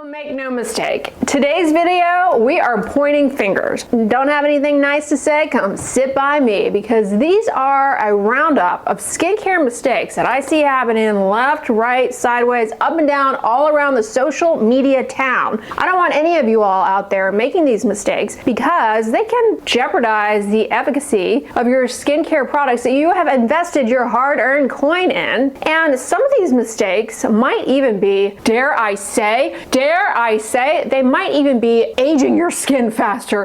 Make no mistake, today's video, we are pointing fingers. Don't have anything nice to say? Come sit by me, because these are a roundup of skincare mistakes that I see happening left, right, sideways, up and down, all around the social media town. I don't want any of you all out there making these mistakes because they can jeopardize the efficacy of your skincare products that you have invested your hard-earned coin in. And some of these mistakes might even be, dare I say, they might even be aging your skin faster.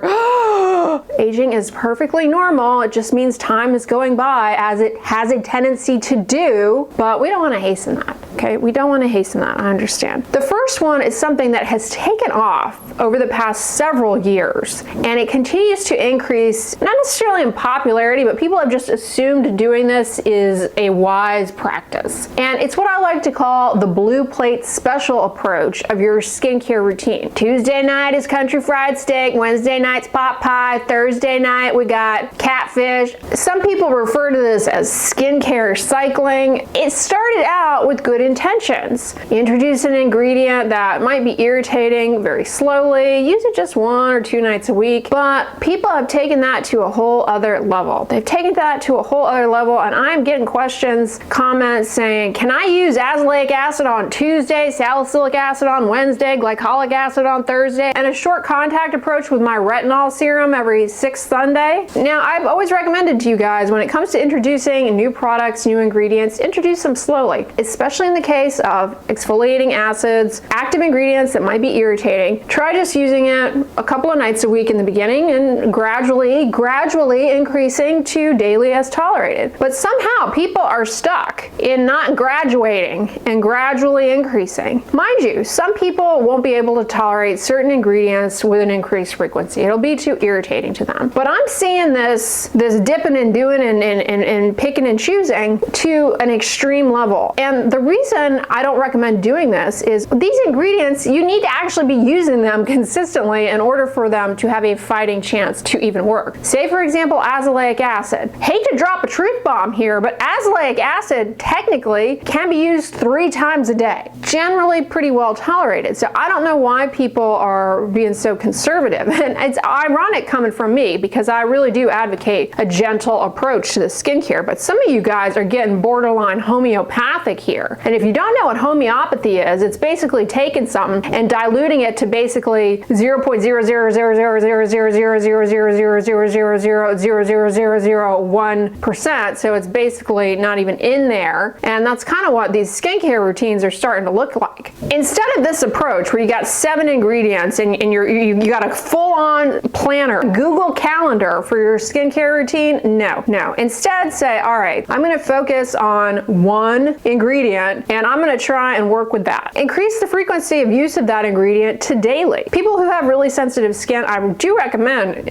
Aging is perfectly normal. It just means time is going by, as it has a tendency to do, but we don't want to hasten that, okay? We don't want to hasten that, I understand. The first one is something that has taken off over the past several years, and it continues to increase, not necessarily in popularity, but people have just assumed doing this is a wise practice. And it's what I like to call the blue plate special approach of your skincare routine. Tuesday night is country fried steak, Wednesday night's pot pie, Thursday night we got catfish. Some people refer to this as skincare cycling. It started out with good intentions. You introduce an ingredient that might be irritating very slowly, use it just 1 or 2 nights a week, but people have taken that to a whole other level. They've taken that to a whole other level, and I'm getting questions, comments saying, can I use azelaic acid on Tuesday, salicylic acid on Wednesday, glycolic acid on Thursday, and a short contact approach with my retinol serum every 6th Sunday? Now, I've always recommended to you guys, when it comes to introducing new products, new ingredients, introduce them slowly, especially in the case of exfoliating acids, active ingredients that might be irritating. Try just using it a couple of nights a week in the beginning and gradually increasing to daily as tolerated. But somehow people are stuck in not graduating and gradually increasing. Mind you, some people won't be able to tolerate certain ingredients with an increased frequency. It'll be too irritating to them. But I'm seeing this dipping and doing and picking and choosing to an extreme level. And the reason I don't recommend doing this is these ingredients, you need to actually be using them consistently in order for them to have a fighting chance to even work. Say, for example, azelaic acid. Hate to drop a truth bomb here, but azelaic acid technically can be used 3 times a day. Generally pretty well tolerated. So I don't know why people are being so conservative. And it's ironic coming from me, because I really do advocate a gentle approach to the skincare, but some of you guys are getting borderline homeopathic here. And if you don't know what homeopathy is, it's basically taking something and diluting it to basically 0.0000000000000000001%. So it's basically not even in there. And that's kind of what these skincare routines are starting to look like. Instead of this approach where you got 7 ingredients and you got a full-on planner, Google Calendar for your skincare routine, no. Instead say, all right, I'm going to focus on 1 ingredient and I'm going to try and work with that. Increase the frequency of use of that ingredient to daily. People who have really sensitive skin, I do recommend,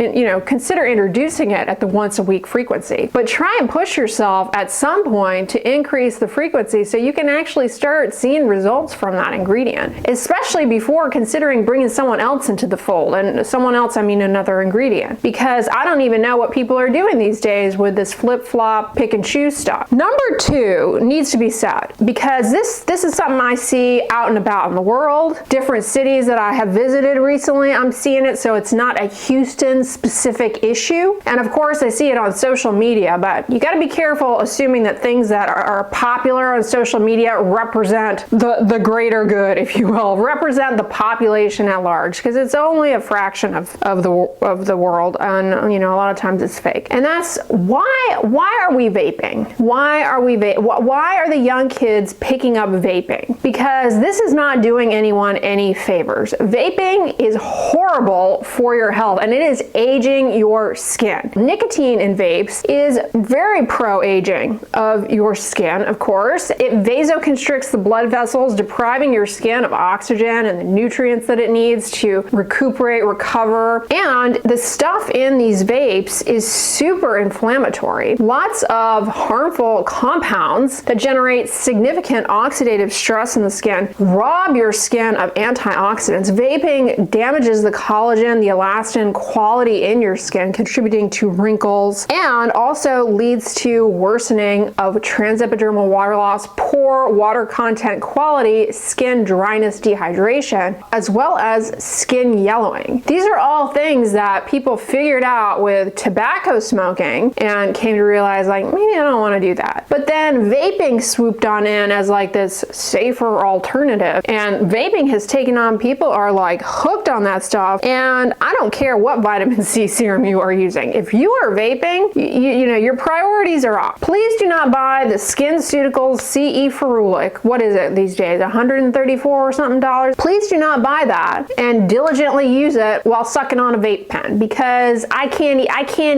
consider introducing it at the once a week frequency, but try and push yourself at some point to increase the frequency so you can actually start seeing results from that ingredient, especially before considering bringing someone else into the fold. And someone else, I mean another ingredient, because I don't even know what people are doing these days with this flip-flop, pick and choose stuff. Number 2 needs to be said, because this is something I see out and about in the world. Different cities that I have visited recently, I'm seeing it, so it's not a Houston specific issue. And of course I see it on social media, but you got to be careful assuming that things that are popular on social media represent the greater good, if you will, represent the population at large, because it's only a fraction of the world, and a lot of times it's fake. And that's why are we vaping? Why are the young kids picking up vaping? Because this is not doing anyone any favors. Vaping is horrible for your health, and it is aging your skin. Nicotine in vapes is very pro-aging of your skin, of course. It vasoconstricts the blood vessels, depriving your skin of oxygen and the nutrients that it needs to recuperate, recover. And the stuff in these vapes is super inflammatory. Lots of harmful compounds that generate significant significant oxidative stress in the skin, rob your skin of antioxidants. Vaping damages the collagen, the elastin quality in your skin, contributing to wrinkles, and also leads to worsening of transepidermal water loss, poor water content quality, skin dryness, dehydration, as well as skin yellowing. These are all things that people figured out with tobacco smoking and came to realize, like, maybe I don't want to do that. But then vaping swooped on in as like this safer alternative, and vaping has taken on, people are like hooked on that stuff, and I don't care what vitamin C serum you are using. If you are vaping, you know, your priorities are off. Please do not buy the SkinCeuticals CE Ferulic. What is it these days? 134 or something dollars. Please do not buy that and diligently use it while sucking on a vape pen, because I can't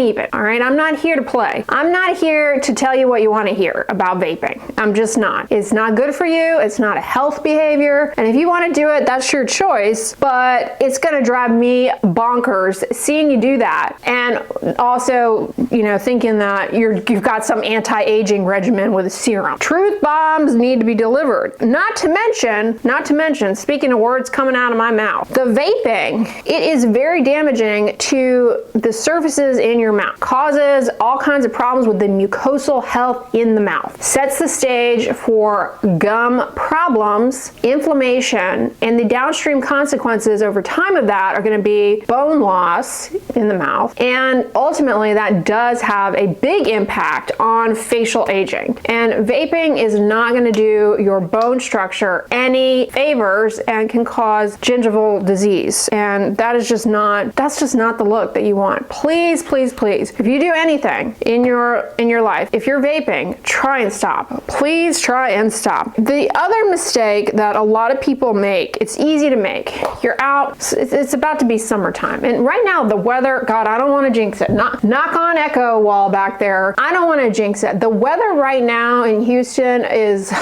even. All right, I'm not here to play. I'm not here to tell you what you want to hear about vaping. I'm just not. It's not good for you. It's not a health behavior. And if you want to do it, that's your choice. But it's going to drive me bonkers seeing you do that, and also, you know, thinking that you've got some anti-aging regimen with a serum. Truth bombs need to be delivered. Not to mention, speaking of words coming out of my mouth, the vaping, it is very damaging to the surfaces in your mouth. Causes all kinds of problems with the mucosal health in the mouth. Sets the stage for gum problems, inflammation, and the downstream consequences over time of that are going to be bone loss in the mouth, and ultimately that does have a big impact on facial aging. And vaping is not going to do your bone structure any favors and can cause gingival disease, and that's just not the look that you want. Please, please, please, if you do anything in your life, if you're vaping, try and stop. Please try and stop. The other mistake that a lot of people make, it's easy to make. You're out, it's about to be summertime, and right now the weather, God, I don't want to jinx it. Knock on echo wall back there. I don't want to jinx it. The weather right now in Houston is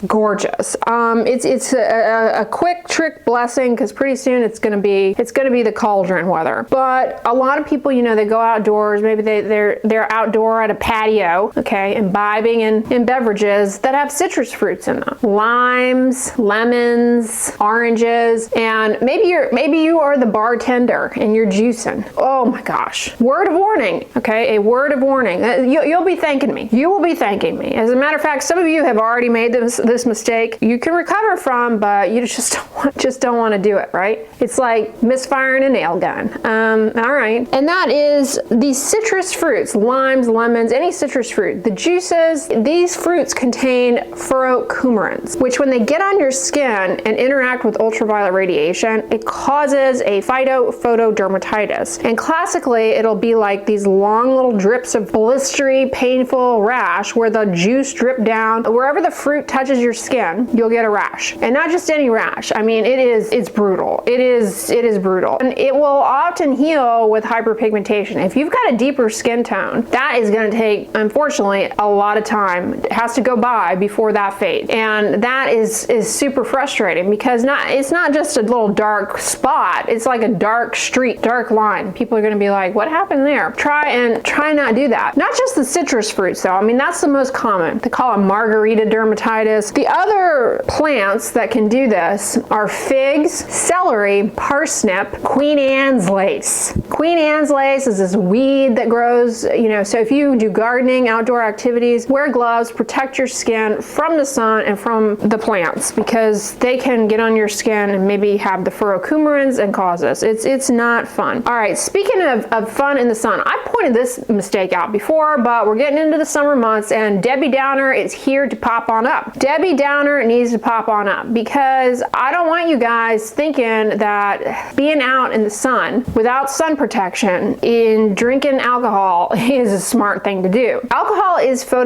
gorgeous. It's a quick trick blessing, because pretty soon it's gonna be the cauldron weather. But a lot of people, you know, they go outdoors. Maybe they're outdoor at a patio, okay, imbibing in beverages that have citrus fruits in them, limes, lemons, oranges, and maybe you are the bartender and you're juicing. Oh my gosh! Word of warning, okay, a word of warning. You'll be thanking me. You will be thanking me. As a matter of fact, some of you have already made this mistake. You can recover from, but you just don't want to do it, right? It's like misfiring a nail gun. All right, and that is the citrus fruits, limes, lemons, any citrus fruit. The juices, these fruits contain furocoumarins, which when they get on your skin and interact with ultraviolet radiation, it causes a phytophotodermatitis. And classically, it'll be like these long little drips of blistery, painful rash where the juice drip down. Wherever the fruit touches your skin, you'll get a rash. And not just any rash. I mean, it's brutal. It is brutal. And it will often heal with hyperpigmentation. If you've got a deeper skin tone, that is going to take, unfortunately, a lot of time. It has to go by before that fades. And that is super frustrating, because it's not just a little dark spot. It's like a dark streak, dark line. People are going to be like, what happened there? Try not do that. Not just the citrus fruits though. I mean, that's the most common. They call it margarita dermatitis. The other plants that can do this are figs, celery, parsnip, Queen Anne's lace. Queen Anne's lace is this weed that grows, you know, so if you do gardening, outdoor activities, wear gloves, protect your skin from the sun and from the plants, because they can get on your skin and maybe have the furocoumarins and cause this. It's not fun. All right, speaking of fun in the sun, I pointed this mistake out before, but we're getting into the summer months and Debbie Downer is here to pop on up. Debbie Downer needs to pop on up, because I don't want you guys thinking that being out in the sun without sun protection in drinking alcohol is a smart thing to do. Alcohol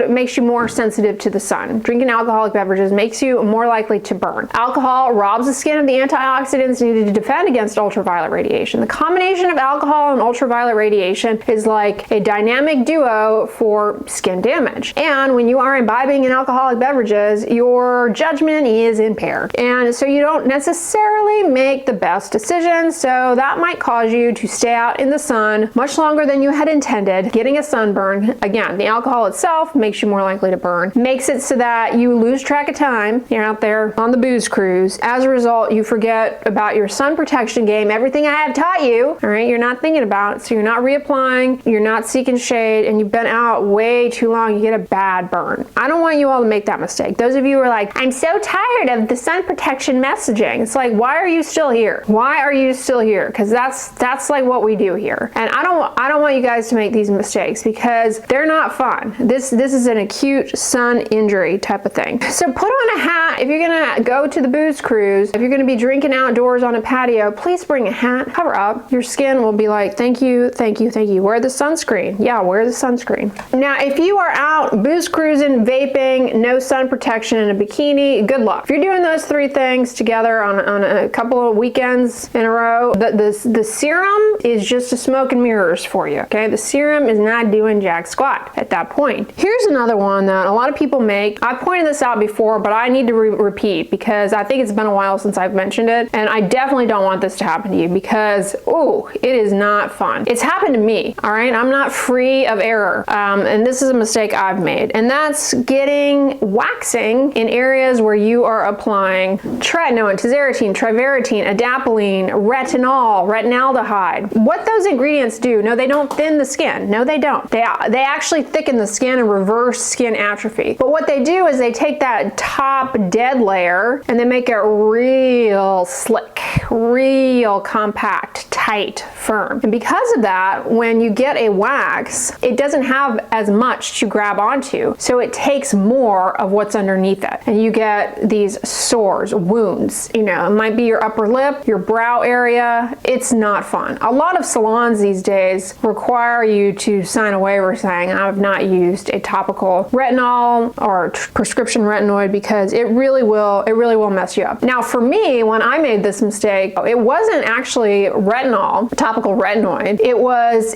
makes you more sensitive to the sun. Drinking alcoholic beverages makes you more likely to burn. Alcohol robs the skin of the antioxidants needed to defend against ultraviolet radiation. The combination of alcohol and ultraviolet radiation is like a dynamic duo for skin damage. And when you are imbibing in alcoholic beverages, your judgment is impaired. And so you don't necessarily make the best decisions. So that might cause you to stay out in the sun much longer than you had intended, getting a sunburn. Again, the alcohol itself makes you more likely to burn, makes it so that you lose track of time. You're out there on the booze cruise. As a result, you forget about your sun protection game, everything I have taught you, all right? You're not thinking about it, so you're not reapplying, you're not seeking shade, and you've been out way too long, you get a bad burn. I don't want you all to make that mistake. Those of you who are like, I'm so tired of the sun protection messaging. It's like, why are you still here? Why are you still here? Because that's like what we do here. And I don't want you guys to make these mistakes because they're not fun. This is an acute sun injury type of thing. So put on a hat if you're gonna go to the booze cruise. If you're gonna be drinking outdoors on a patio, please bring a hat, cover up. Your skin will be like, thank you, thank you, thank you. Wear the sunscreen. Yeah, wear the sunscreen. Now, if you are out booze cruising, vaping, no sun protection, and a bikini, good luck. If you're doing those three things together on a couple of weekends in a row, the serum is just a smoke and mirrors for you, okay? The serum is not doing jack squat at that point. Here's another one that a lot of people make. I've pointed this out before, but I need to repeat because I think it's been a while since I've mentioned it, and I definitely don't want this to happen to you because, ooh, it is not fun. It's happened to me, all right? I'm not free of error, and this is a mistake I've made, and that's getting waxing in areas where you are applying tretinoin, tazarotene, trivaritine, adapalene, retinol, retinaldehyde. What those ingredients do, no, they don't thin the skin. No, they don't. They actually thicken the skin and reverse skin atrophy. But what they do is they take that top dead layer and they make it real slick, real compact, tight, firm. And because of that, when you get a wax, it doesn't have as much to grab onto. So it takes more of what's underneath it. And you get these sores, wounds. You know, it might be your upper lip, your brow area. It's not fun. A lot of salons these days require you to sign a waiver saying, I've not used a topical retinol or prescription retinoid because it really will mess you up. Now for me, when I made this mistake, it wasn't actually retinol, topical retinoid. It was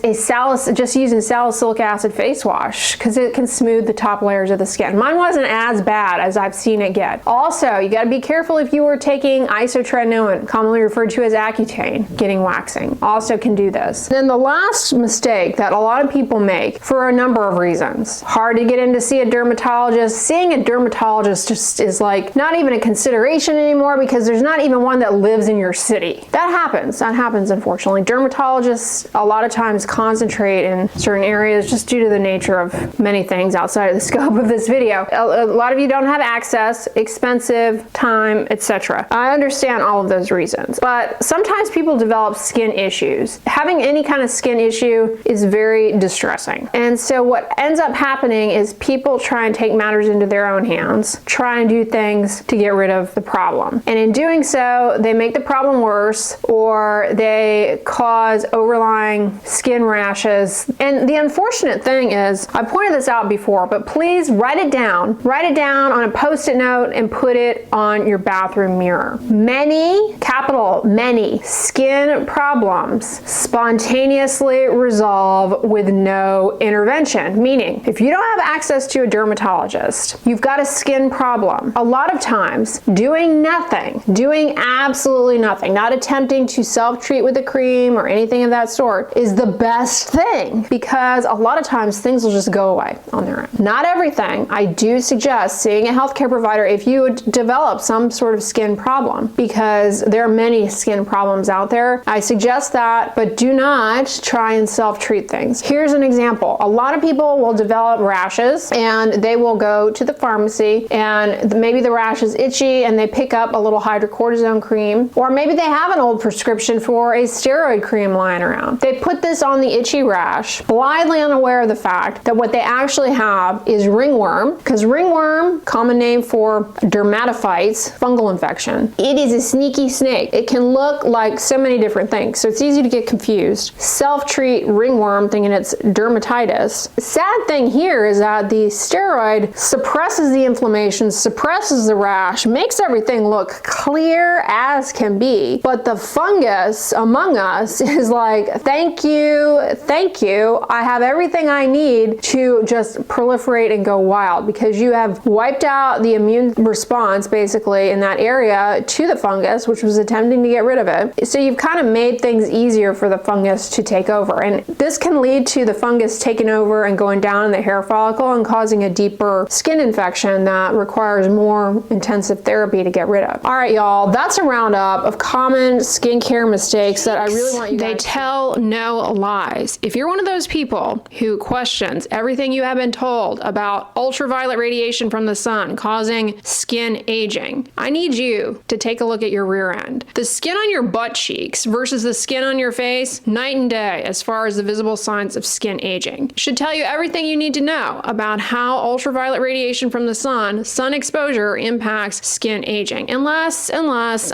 just using salicylic acid face wash because it can smooth the top layers of the skin. Mine wasn't as bad as I've seen it get. Also, you got to be careful if you were taking isotretinoin, commonly referred to as Accutane, getting waxing. Also can do this. Then the last mistake that a lot of people make for a number of reasons. Hard to get in to see a dermatologist. Seeing a dermatologist just is like not even a consideration anymore because there's not even one that lives in your city. That happens unfortunately. Dermatologists a lot of times concentrate in certain areas just due to the nature of many things outside of the scope of this video. A lot of you don't have access, expensive, time, etc. I understand all of those reasons, but sometimes people develop skin issues. Having any kind of skin issue is very distressing. And so what ends up happening is people try and take matters into their own hands, try and do things to get rid of the problem. And in doing so, they make the problem worse or they cause overlying skin rashes. And the unfortunate thing is, I pointed this out before, but please write it down. Write it down on a post-it note and put it on your bathroom mirror. Many, capital many, skin problems spontaneously resolve with no intervention. Meaning, if you don't have access to a dermatologist, you've got a skin problem. A lot of times, doing nothing, doing absolutely nothing, not attempting to self-treat with a cream or anything of that sort is the best thing because a lot of times things will just go away on their own. Not everything. I do suggest seeing a healthcare provider if you would develop some sort of skin problem because there are many skin problems out there. I suggest that, but do not try and self-treat things. Here's an example. A lot of people will develop rashes and they will go to the pharmacy and maybe the rash is itchy and they pick up a little hydrocortisone cream, or maybe they have an old prescription for a steroid cream lying around. They put this on the itchy rash, blindly unaware of the fact that what they actually have is ringworm, because ringworm, common name for dermatophytes, fungal infection, it is a sneaky snake. It can look like so many different things, so it's easy to get confused. Self-treat ringworm thinking it's dermatitis. The sad thing here is that the steroid suppresses the inflammation, suppresses the rash, makes everything look clear as can be, but the fungus among us is like, thank you, I have everything I need to just proliferate and go wild, because you have wiped out the immune response basically in that area to the fungus, which was attempting to get rid of it. So you've kind of made things easier for the fungus to take over, and this can lead to the fungus taking over and going down in the hair follicle and causing a deeper skin infection that requires more intensive therapy to get rid of. All right, y'all, that's a roundup of common skincare mistakes that I really want you guys. They tell no lies. If you're one of those people who questions everything you have been told about ultraviolet radiation from the sun causing skin aging, I need you to take a look at your rear end. The skin on your butt cheeks versus the skin on your face, night and day as far as the visible signs of skin aging. Should tell you everything you need to know about how ultraviolet radiation from the sun exposure impacts skin aging. Unless,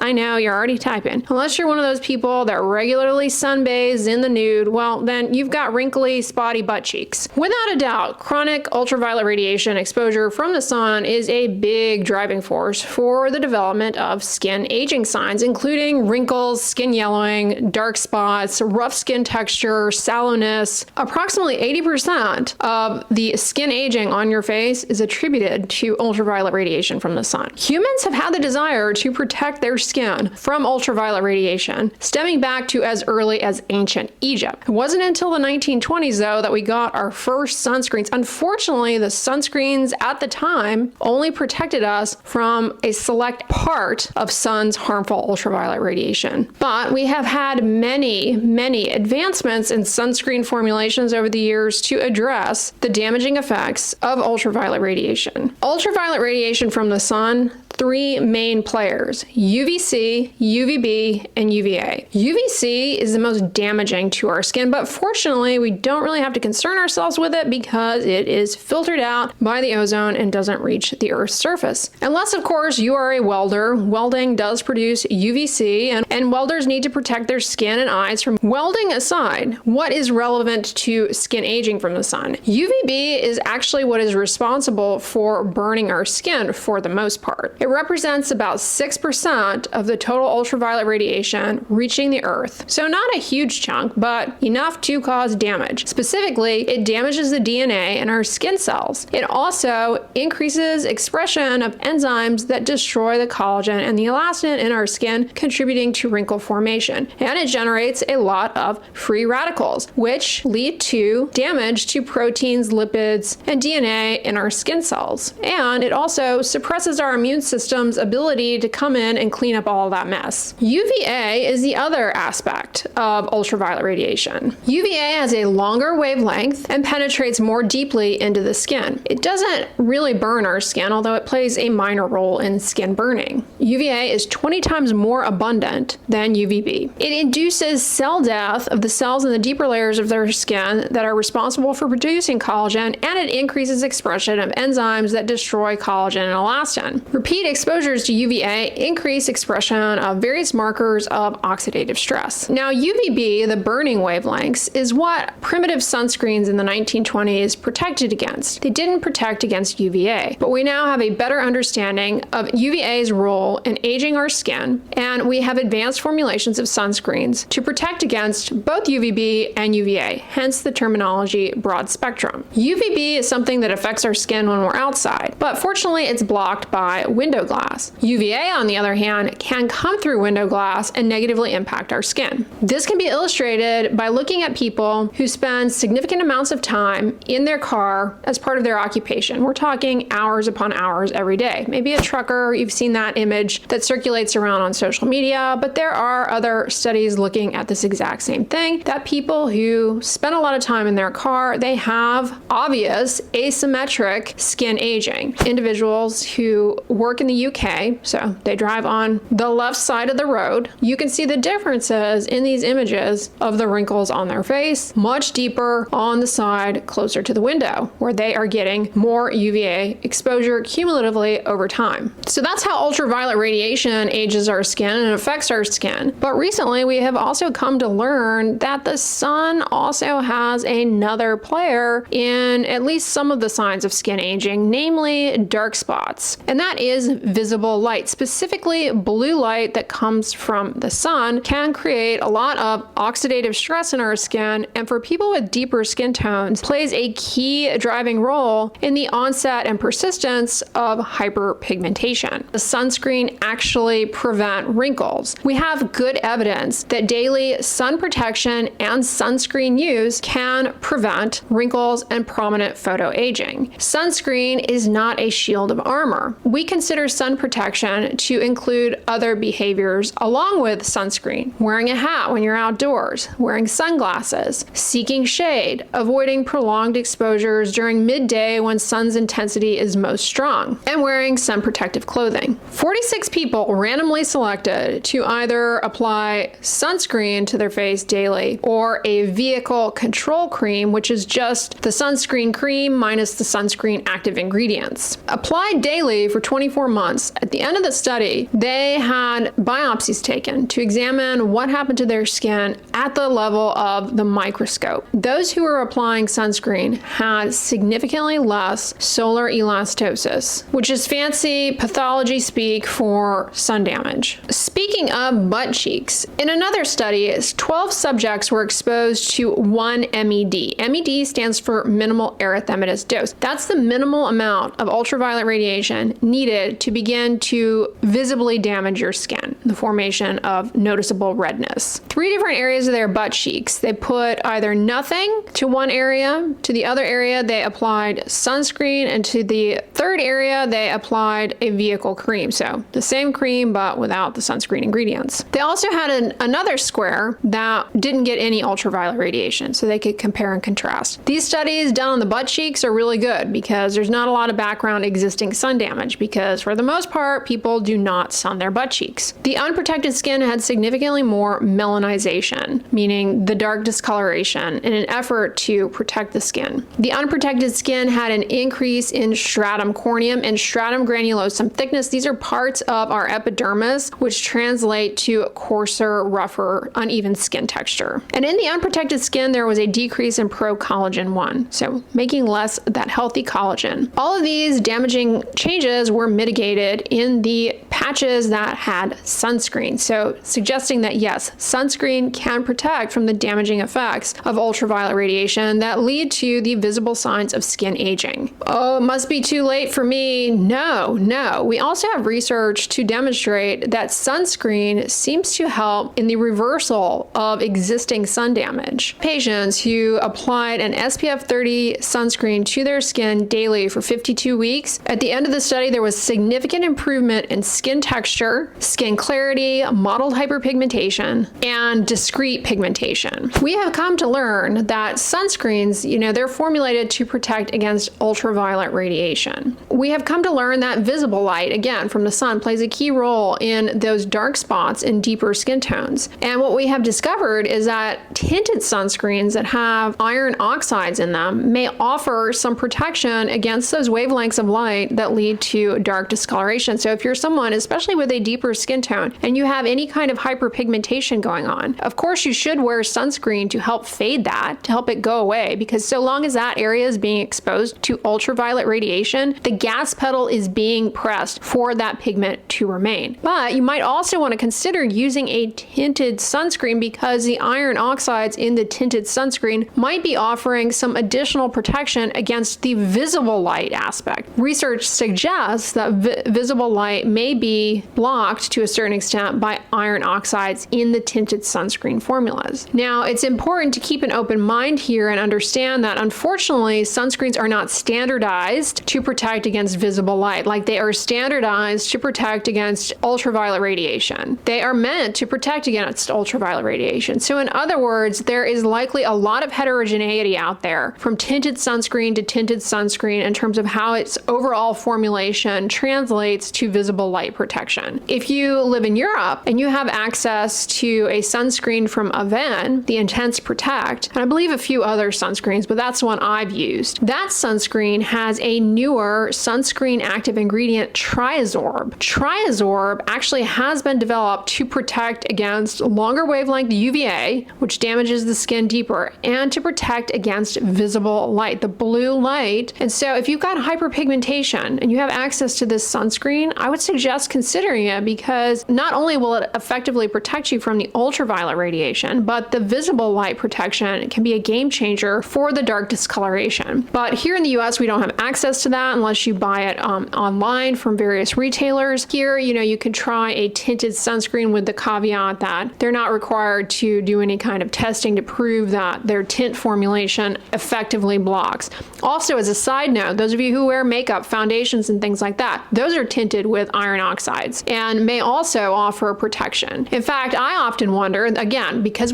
I know you're already typing, unless you're one of those people that regularly sunbathes in the nude, well, then you've got wrinkly, spotty butt cheeks. Without a doubt, chronic ultraviolet radiation exposure from the sun is a big driving force for the development of skin aging signs, including wrinkles, skin yellowing, dark spots, rough skin texture, sallowness. Approximately 80% of the skin aging on your face is attributed to ultraviolet radiation from the sun. Humans have had the desire to protect their skin from ultraviolet radiation, stemming back to as early as ancient Egypt. It wasn't until the 1920s, though, that we got our first sunscreens. Unfortunately, the sunscreens at the time only protected us from a select part of sun's harmful ultraviolet radiation. But we have had many advancements in sunscreen formulations over the years to address the damaging effects of ultraviolet radiation. Ultraviolet radiation from the sun, three main players: UVC, UVB, and UVA. UVC is the most damaging to our skin, but fortunately we don't really have to concern ourselves with it because it is filtered out by the ozone and doesn't reach the Earth's surface. Unless, of course, you are a welder. Welding does produce UVC, and welders need to protect their skin and eyes from welding. Aside, what is relevant to skin aging from the sun? UVB is actually what is responsible for burning our skin for the most part. It represents about 6% of the total ultraviolet radiation reaching the Earth. So not a huge chunk, but enough to cause damage. Specifically, it damages the DNA in our skin cells. It also increases expression of enzymes that destroy the collagen and the elastin in our skin, contributing to wrinkle formation. And it generates a lot of free radicals, which lead to damage to proteins, lipids, and DNA in our skin cells. And it also suppresses our immune system's ability to come in and clean up all of that mess. UVA is the other aspect of ultraviolet radiation. UVA has a longer wavelength and penetrates more deeply into the skin. It doesn't really burn our skin, although it plays a minor role in skin burning. UVA is 20 times more abundant than UVB. It induces cell death of the cells in the deeper layers of their skin that are responsible for producing collagen, and it increases expression of enzymes that destroy collagen and elastin. Repeat exposures to UVA increase expression of various markers of oxidative stress. Now, UVB, the burning wavelengths, is what primitive sunscreens in the 1920s protected against. They didn't protect against UVA, but we now have a better understanding of UVA's role in aging our skin, and we have advanced formulations of sunscreens to protect against both UVB and UVA, hence the terminology broad spectrum. UVB is something that affects our skin when we're outside, but fortunately it's blocked by window glass. UVA, on the other hand, can come through window glass and negatively impact our skin. This can be illustrated by looking at people who spend significant amounts of time in their car as part of their occupation. We're talking hours upon hours every day. Maybe a trucker, you've seen that image that circulates around on social media, but there are other studies looking at this exact same thing, that people who spend a lot of time in their car, they have obvious asymmetric skin aging. Individuals who work in the UK, so they drive on the left side of the road, you can see the differences in these images of the wrinkles on their face, much deeper on the side closer to the window, where they are getting more UVA exposure cumulatively over time. So that's how ultraviolet radiation ages our skin and affects our skin. But recently we have also come to learn that the sun also has another player in at least some of the signs of skin aging, namely dark spots. And that is visible light. Specifically, blue light that comes from the sun can create a lot of oxidative stress in our skin, and for people with deeper skin tones, plays a key driving role in the onset and persistence of hyperpigmentation. The sunscreen actually prevent wrinkles. We have good evidence that daily sun protection and sunscreen use can prevent wrinkles and prominent photoaging. Sunscreen is not a shield of armor. We consider sun protection to include other behaviors along with sunscreen: wearing a hat when you're outdoors, wearing sunglasses, seeking shade, avoiding prolonged exposures during midday when sun's intensity is most strong, and wearing sun protective clothing. 46 people randomly selected to either apply sunscreen to their face daily or a vehicle control cream, which is just the sunscreen cream minus the sunscreen active ingredients. Applied daily for 24 months. At the end of the study, they had biopsies taken to examine what happened to their skin at the level of the microscope. Those who were applying sunscreen had significantly less solar elastosis, which is fancy pathology speak for sun damage. Speaking of butt cheeks, in another study, 12 subjects were exposed to 1 MED. MED stands for minimal erythematous dose. That's the minimal amount of ultraviolet radiation needed to begin to visibly damage your skin, the formation of noticeable redness. 3 different areas of their butt cheeks. They put either nothing to one area, to the other area they applied sunscreen, and to the third area they applied a vehicle cream. So the same cream but without the sunscreen ingredients. They also had another square that didn't get any ultraviolet radiation, so they could compare and contrast. These studies done on the butt cheeks are really good because there's not a lot of background existing sun damage, because for the most part, people do not sun their butt cheeks. The unprotected skin had significantly more melanization, meaning the dark discoloration, in an effort to protect the skin. The unprotected skin had an increase in stratum corneum and stratum granulosum thickness. These are parts of our epidermis which translate to coarser, rougher, uneven skin texture. And in the unprotected skin, there was a decrease in pro-collagen 1, so making less of that healthy collagen. All of these damaging changes were mitigated in the patches that had sunscreen, so suggesting that yes, sunscreen can protect from the damaging effects of ultraviolet radiation that lead to the visible signs of skin aging. Oh, it must be too late for me. No. We also have research to demonstrate that sunscreen seems to help in the reversal of existing sun damage. Patients who applied an SPF 30 sunscreen to their skin daily for 52 weeks, at the end of the study, there was significant improvement in skin texture, skin clarity, mottled hyperpigmentation, and discrete pigmentation. We have come to learn that sunscreens, they're formulated to protect against ultraviolet radiation. We have come to learn that visible light, again, from the sun plays a key role in those dark spots in deeper skin tones. And what we have discovered is that tinted sunscreens that have iron oxides in them may offer some protection against those wavelengths of light that lead to dark discoloration. So if you're someone, especially with a deeper skin tone, and you have any kind of hyperpigmentation going on, of course you should wear sunscreen to help fade that, to help it go away, because so long as that area is being exposed to ultraviolet radiation, the gas pedal is being pressed for that pigment to remain. But you might also want to consider using a tinted sunscreen, because the iron oxides in the tinted sunscreen might be offering some additional protection against the visible light aspect. Research suggests that visible light may be blocked to a certain extent by iron oxides in the tinted sunscreen formulas. Now, it's important to keep an open mind here and understand that unfortunately, sunscreens are not standardized to protect against visible light, like they are standardized to protect against ultraviolet radiation. They are meant to protect against ultraviolet radiation. So in other words, there is likely a lot of heterogeneity out there from tinted sunscreen to tinted sunscreen in terms of how its overall formulation translates to visible light protection. protection. If you live in Europe and you have access to a sunscreen from Aven, the Intense Protect, and I believe a few other sunscreens, but that's the one I've used. That sunscreen has a newer sunscreen active ingredient, Triazorb. Triazorb actually has been developed to protect against longer wavelength UVA, which damages the skin deeper, and to protect against visible light, the blue light. And so if you've got hyperpigmentation and you have access to this sunscreen, I would suggest considering it, because not only will it effectively protect you from the ultraviolet radiation, but the visible light protection can be a game changer for the dark discoloration. But here in the US, we don't have access to that unless you buy it online from various retailers. Here, you can try a tinted sunscreen with the caveat that they're not required to do any kind of testing to prove that their tint formulation effectively blocks. Also, as a side note, those of you who wear makeup, foundations, and things like that, those are tinted with iron oxides and may also offer protection. In fact, I often wonder, again, because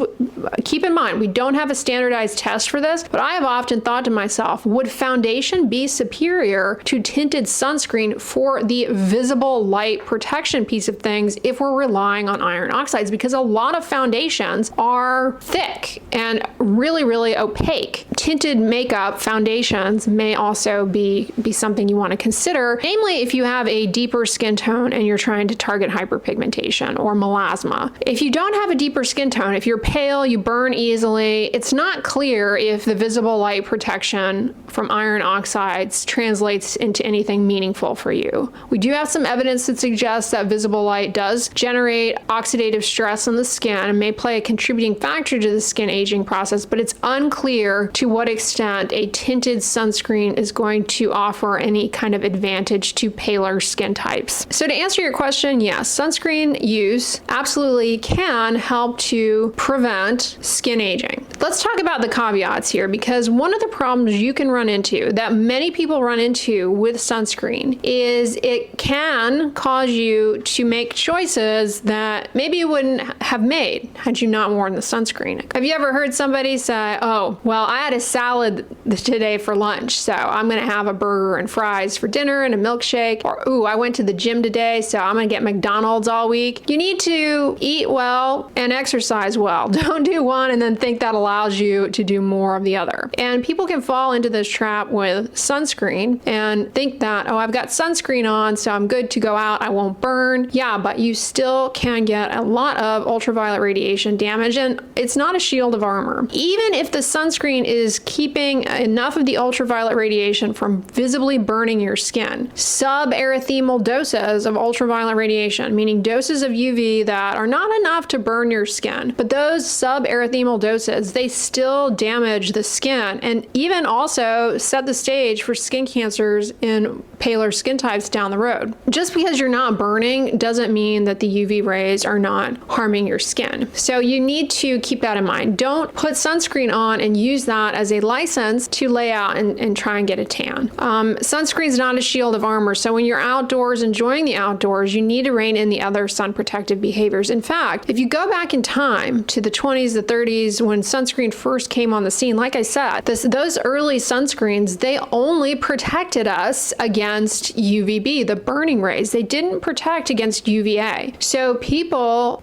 keep in mind, we don't have a standardized test for this, but I have often thought to myself, would foundation be superior to tinted sunscreen for the visible light protection piece of things if we're relying on iron oxides? Because a lot of foundations are thick and really, really opaque. Tinted makeup foundations may also be something you want to consider, namely if you have a deeper skin tone and you're trying to target hyperpigmentation or melasma. If you don't have a deeper skin tone, if you're pale, you burn easily, it's not clear if the visible light protection from iron oxides translates into anything meaningful for you. We do have some evidence that suggests that visible light does generate oxidative stress on the skin and may play a contributing factor to the skin aging process, but it's unclear to what extent a tinted sunscreen is going to offer any kind of advantage to paler skin types. So to answer your question, yes, sunscreen use absolutely can help to prevent skin aging. Let's talk about the caveats here, because one of the problems you can run into, that many people run into with sunscreen, is it can cause you to make choices that maybe you wouldn't have made had you not worn the sunscreen. Have you ever heard somebody say, oh, well, I had a salad today for lunch, so I'm gonna have a burger and fries for dinner and a milkshake, or ooh, I went to the gym today, so I'm gonna get McDonald's all week. You need to eat well and exercise well. Don't do one and then think that allows you to do more of the other. And people can fall into this trap with sunscreen and think that, oh, I've got sunscreen on, so I'm good to go out, I won't burn. Yeah, but you still can get a lot of ultraviolet radiation damage, and it's not a shield of armor. Even if the sunscreen is keeping enough of the ultraviolet radiation from visibly burning your skin, suberythemal doses of ultraviolet radiation, meaning doses of UV that are not enough to burn your skin, but those suberythemal doses, they still damage the skin and even also set the stage for skin cancers in paler skin types down the road. Just because you're not burning doesn't mean that the UV rays are not harming your skin. So you need to keep that in mind. Don't put sunscreen on and use that as a license to lay out and try and get a tan. Sunscreen is not a shield of armor, so when you're outdoors enjoying the outdoors, you need to rein in the other sun protective behaviors. In fact, if you go back in time to the 20s, the 30s, when sunscreen first came on the scene, like I said, those early sunscreens, they only protected us against UVB, the burning rays. They didn't protect against UVA. So people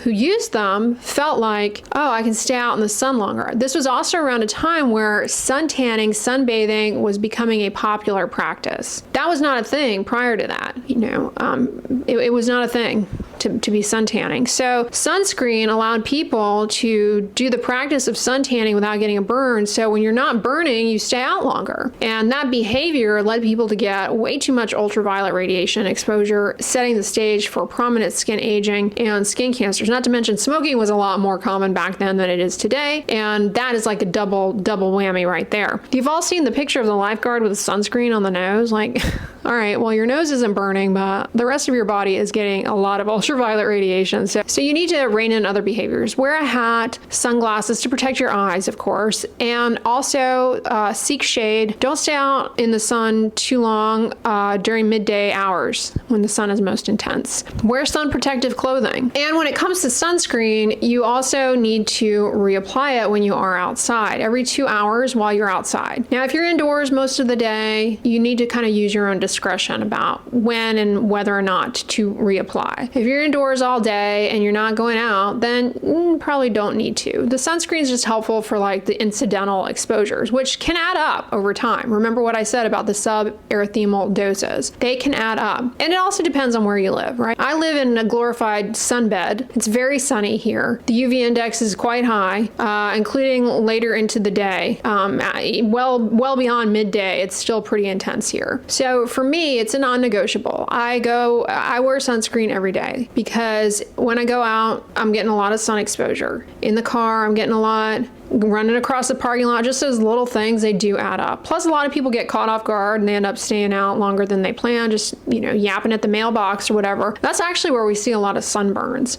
who used them felt like, oh, I can stay out in the sun longer. This was also around a time where sun tanning, sunbathing was becoming a popular practice. That was not a thing prior to that. It was not a thing to be sun tanning. So sunscreen allowed people to do the practice of sun tanning without getting a burn. So when you're not burning, you stay out longer. And that behavior led people to get way too much ultraviolet radiation exposure, setting the stage for prominent skin aging and skin cancers. Not to mention smoking was a lot more common back then than it is today. And that is like a double whammy right there. You've all seen the picture of the lifeguard with sunscreen on the nose. Like, all right, well, your nose isn't burning, but the rest of your body is getting a lot of ultraviolet ultraviolet radiation. So you need to rein in other behaviors. Wear a hat, sunglasses to protect your eyes, of course, and also seek shade. Don't stay out in the sun too long during midday hours when the sun is most intense. Wear sun protective clothing. And when it comes to sunscreen, you also need to reapply it when you are outside, every 2 hours while you're outside. Now, if you're indoors most of the day, you need to kind of use your own discretion about when and whether or not to reapply. If you're indoors all day and you're not going out, then probably don't need to. The sunscreen is just helpful for like the incidental exposures, which can add up over time. Remember what I said about the suberythemal doses. They can add up. And it also depends on where you live, right? I live in a glorified sunbed. It's very sunny here. The UV index is quite high, including later into the day. Well beyond midday, it's still pretty intense here. So for me, it's a non-negotiable. I wear sunscreen every day because when I go out, I'm getting a lot of sun exposure. In the car, I'm getting a lot. Running across the parking lot, just those little things, they do add up. Plus, a lot of people get caught off guard and they end up staying out longer than they planned, just, yapping at the mailbox or whatever. That's actually where we see a lot of sunburns.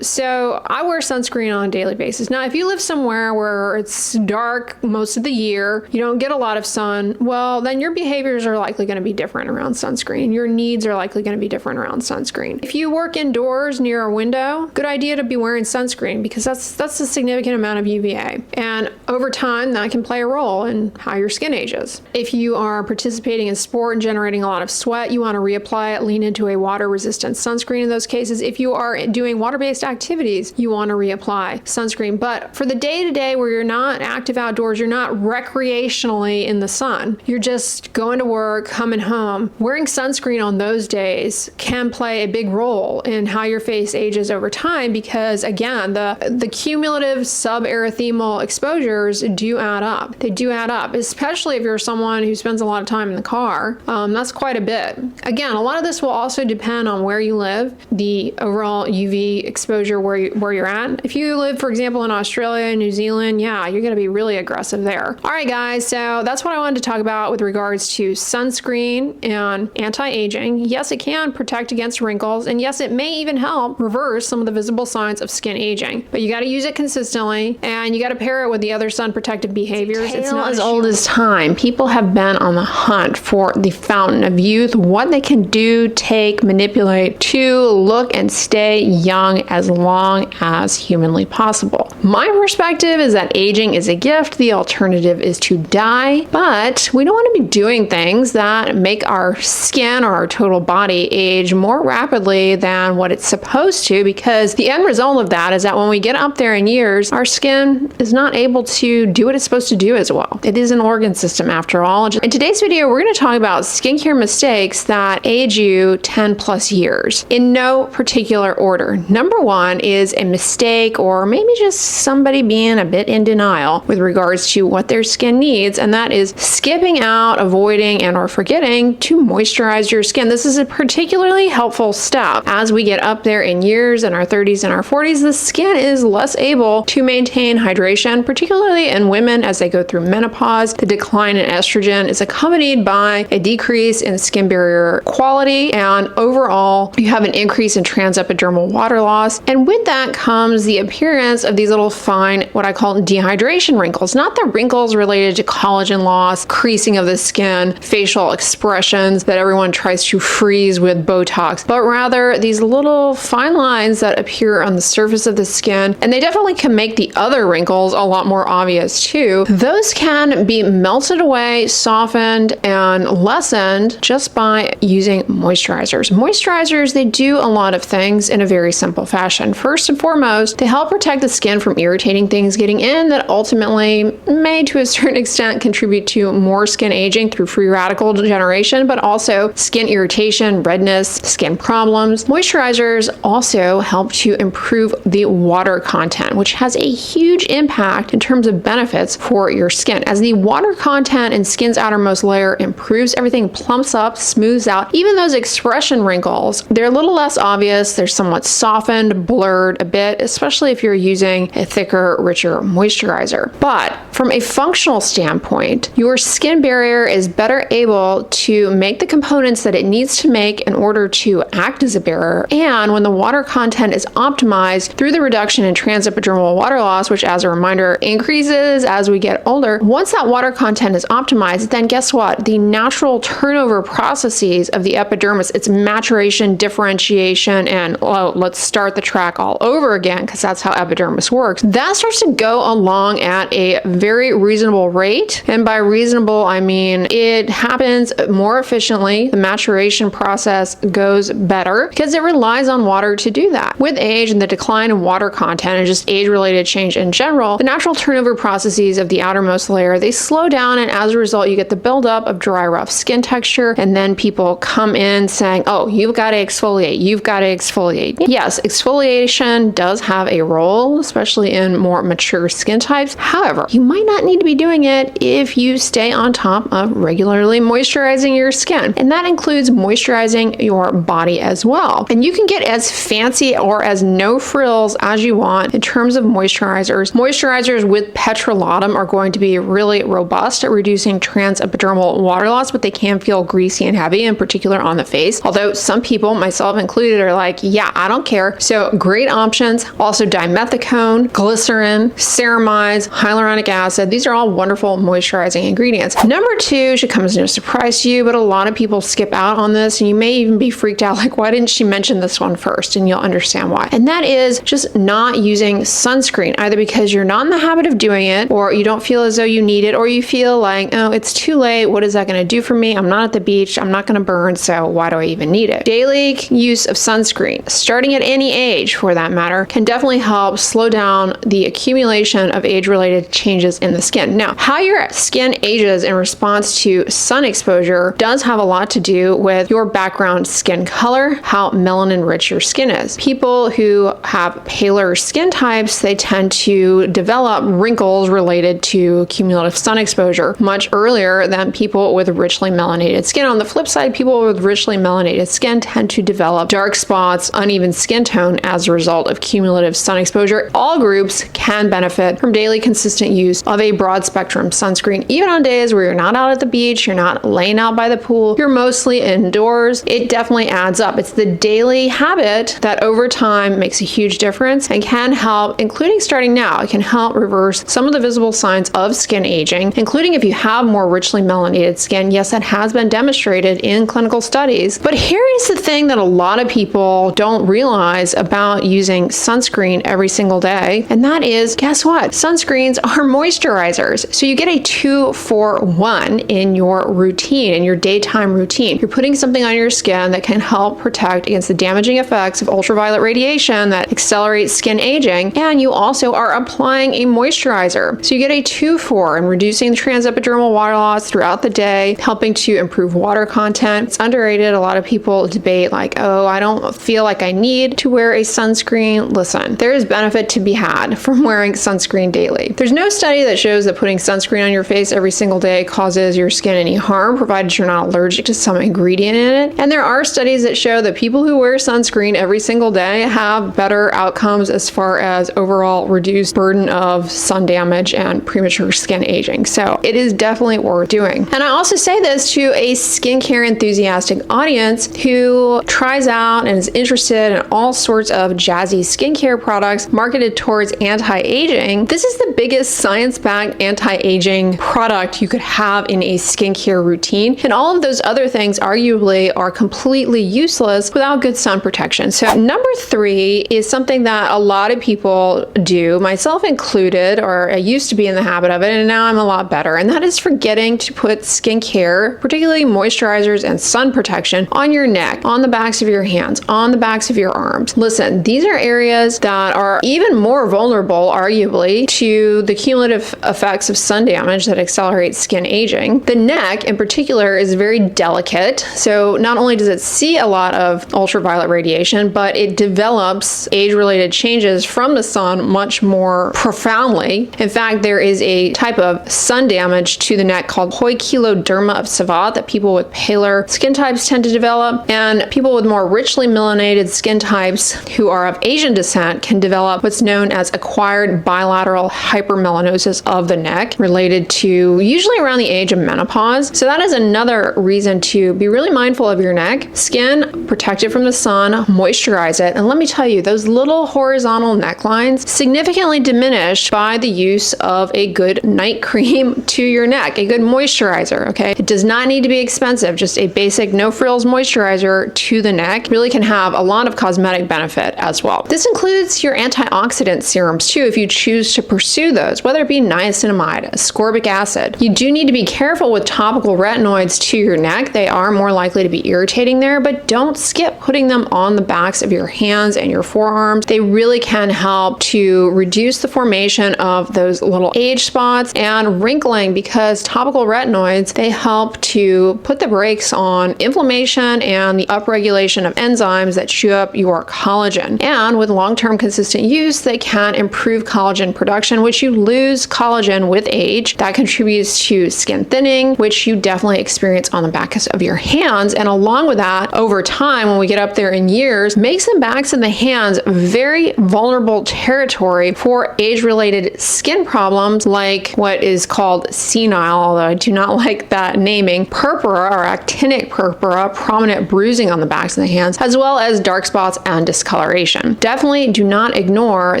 So I wear sunscreen on a daily basis. Now, if you live somewhere where it's dark most of the year, you don't get a lot of sun, well, then your behaviors are likely going to be different around sunscreen. Your needs are likely going to be different around sunscreen. If you work indoors near a window, good idea to be wearing sunscreen because that's a significant amount of UVA. And over time, that can play a role in how your skin ages. If you are participating in sport and generating a lot of sweat, you want to reapply it, lean into a water-resistant sunscreen in those cases. If you are doing water-based activities, you want to reapply sunscreen. But for the day-to-day where you're not active outdoors, you're not recreationally in the sun, you're just going to work, coming home, wearing sunscreen on those days can play a big role in how your face ages over time because, again, the cumulative suberythemal exposures do add up. They do add up, especially if you're someone who spends a lot of time in the car. That's quite a bit. Again, a lot of this will also depend on where you live, the overall UV exposure where you're at. If you live, for example, in Australia and New Zealand, yeah, you're going to be really aggressive there. All right, guys, so that's what I wanted to talk about with regards to sunscreen and anti-aging. Yes, it can protect against wrinkles, and yes, it may even help reverse some of the visible signs of skin aging, but you got to use it consistently, and you got to pair it with the other sun protective behaviors. It's not as old as time. People have been on the hunt for the fountain of youth, what they can do, take, manipulate to look and stay young as long as humanly possible. My perspective is that aging is a gift. The alternative is to die, but we don't want to be doing things that make our skin or our total body age more rapidly than what it's supposed to, because the end result of that is that when we get up there in years, our skin is not able to do what it's supposed to do as well. It is an organ system after all. In today's video, we're going to talk about skincare mistakes that age you 10 plus years in no particular order. Number one is a mistake or maybe just somebody being a bit in denial with regards to what their skin needs, and that is skipping out, avoiding, and or forgetting to moisturize your skin. This is a particularly helpful step. As we get up there in years, in our 30s and our 40s, the skin is less able to maintain hydration, particularly in women as they go through menopause. The decline in estrogen is accompanied by a decrease in skin barrier quality, and overall you have an increase in transepidermal water loss, and with that comes the appearance of these little fine, what I call dehydration wrinkles. Not the wrinkles related to collagen loss, creasing of the skin, facial expressions that everyone tries to freeze with Botox, but rather these little fine lines that appear on the surface of the skin, and they definitely can make the other wrinkles a lot more obvious too. Those can be melted away, softened, and lessened just by using moisturizers. Moisturizers, they do a lot of things in a very simple fashion. First and foremost, they help protect the skin from irritating things getting in that ultimately may, to a certain extent, contribute to more skin aging through free radical generation, but also skin irritation, redness, skin problems. Moisturizers also help to improve the water content, which has a huge impact in terms of benefits for your skin. As the water content in skin's outermost layer improves, everything plumps up, smooths out, even those expression wrinkles, they're a little less obvious. They're somewhat softened, blurred a bit, especially if you're using a thicker, richer moisturizer. But from a functional standpoint, your skin barrier is better able to make the components that it needs to make in order to act as a barrier. And when the water content is optimized through the reduction in transepidermal water loss, which as a reminder increases as we get older, once that water content is optimized, then guess what? The natural turnover processes of the epidermis, its maturation, differentiation, and let's start the track all over again because that's how epidermis works. That starts to go along at a very reasonable rate. And by reasonable, I mean it happens more efficiently. The maturation process goes better because it relies on water to do that. With age and the decline in water content and just age-related change in general, the natural turnover processes of the outermost layer, they slow down, and as a result, you get the buildup of dry, rough skin texture, and then people come in saying, oh, you've got to exfoliate, you've got to exfoliate. Yes, exfoliation does have a role, especially in more mature skin types. However, you might not need to be doing it if you stay on top of regularly moisturizing your skin, and that includes moisturizing your body as well. And you can get as fancy or as no frills as you want in terms of moisturizers. Moisturizers with petrolatum are going to be really robust at reducing transepidermal water loss, but they can feel greasy and heavy, in particular on the face. Although some people, myself included, are like, yeah, I don't care. So great options. Also dimethicone, glycerin, ceramides, hyaluronic acid. These are all wonderful moisturizing ingredients. Number two should come as no surprise to you, but a lot of people skip out on this, and you may even be freaked out like, why didn't she mention this one first? And you'll understand why. And that is just not using sunscreen, either because you're not in the habit of doing it, or you don't feel as though you need it, or you feel like, oh, it's too late. What is that going to do for me? I'm not at the beach. I'm not going to burn. So why do I even need it? Daily use of sunscreen, starting at any age for that matter, can definitely help slow down the accumulation of age-related changes in the skin. Now, how your skin ages in response to sun exposure does have a lot to do with your background skin color, how melanin rich your skin is. People who have paler skin types, they tend to develop wrinkles related to cumulative sun exposure much earlier than people with richly melanated skin. On the flip side, people with richly melanated skin tend to develop dark spots, uneven skin tone as a result of cumulative sun exposure. All groups can benefit from daily consistent use of a broad spectrum sunscreen, even on days where you're not out at the beach, you're not laying out by the pool, you're mostly indoors. It definitely adds up. It's the daily habit that over time makes a huge difference and can help, including starting now, it can help reverse some of the visible signs of skin aging, including if you have more richly melanated skin. Yes, that has been demonstrated in clinical studies. But here is the thing that a lot of people don't realize about using sunscreen every single day, and that is, guess what? Sunscreens are moisturizers. So you get a 2-for-1 in your routine, in your daytime routine. You're putting something on your skin that can help protect against the damaging effects of ultraviolet radiation that accelerates skin aging, and you also are applying a moisturizer. So you get a 2-for in reducing the transepidermal water loss throughout the day, helping to improve water content. It's underrated. A lot of people debate like, oh, I don't feel like I need to wear a sunscreen. Listen, there is benefit to be had from wearing sunscreen daily. There's no study that shows that putting sunscreen on your face every single day causes your skin any harm, provided you're not allergic to some ingredient in it. And there are studies that show that people who wear sunscreen every single day have better outcomes as far as overall reduced burden of sun damage and premature skin aging. So it is definitely worth doing. And I also say this to a skincare enthusiastic audience who tries out and is interested in all sorts of jazzy skincare products marketed towards anti-aging. This is the biggest science-backed anti-aging product you could have in a skincare routine. And all of those other things arguably are completely useless without good sun protection. So number 3 is something that a lot of people do, myself included, or I used to be in the habit of it, and now I'm a lot better. And that is forgetting to put skincare, particularly moisturizers and sun protection, on your neck, on the backs of your hands, on the backs of your arms. Listen, these are areas that are even more vulnerable, arguably, to the cumulative effects of sun damage that accelerate skin aging. The neck, in particular, is very delicate. So not only does it see a lot of ultraviolet radiation, but it develops age-related changes from the sun much more profoundly. In fact, there is a type of sun damage to the neck called poikiloderma of Savant that people with paler paler skin types tend to develop, and people with more richly melanated skin types who are of Asian descent can develop what's known as acquired bilateral hypermelanosis of the neck, related to usually around the age of menopause. So that is another reason to be really mindful of your neck. Skin, protect it from the sun, moisturize it, and let me tell you, those little horizontal necklines significantly diminished by the use of a good night cream to your neck, a good moisturizer, okay? It does not need to be expensive. Just a basic no frills moisturizer to the neck really can have a lot of cosmetic benefit as well. This includes your antioxidant serums too, if you choose to pursue those, whether it be niacinamide, ascorbic acid. You do need to be careful with topical retinoids to your neck. They are more likely to be irritating there, but don't skip putting them on the backs of your hands and your forearms. They really can help to reduce the formation of those little age spots and wrinkling, because topical retinoids, they help to put the brakes on inflammation and the upregulation of enzymes that chew up your collagen. And with long-term consistent use, they can improve collagen production, which you lose collagen with age. That contributes to skin thinning, which you definitely experience on the backs of your hands. And along with that, over time, when we get up there in years, makes the backs of the hands very vulnerable territory for age-related skin problems like what is called senile, although I do not like that naming, purpura or actinic purpura, prominent bruising on the backs of the hands, as well as dark spots and discoloration. Definitely do not ignore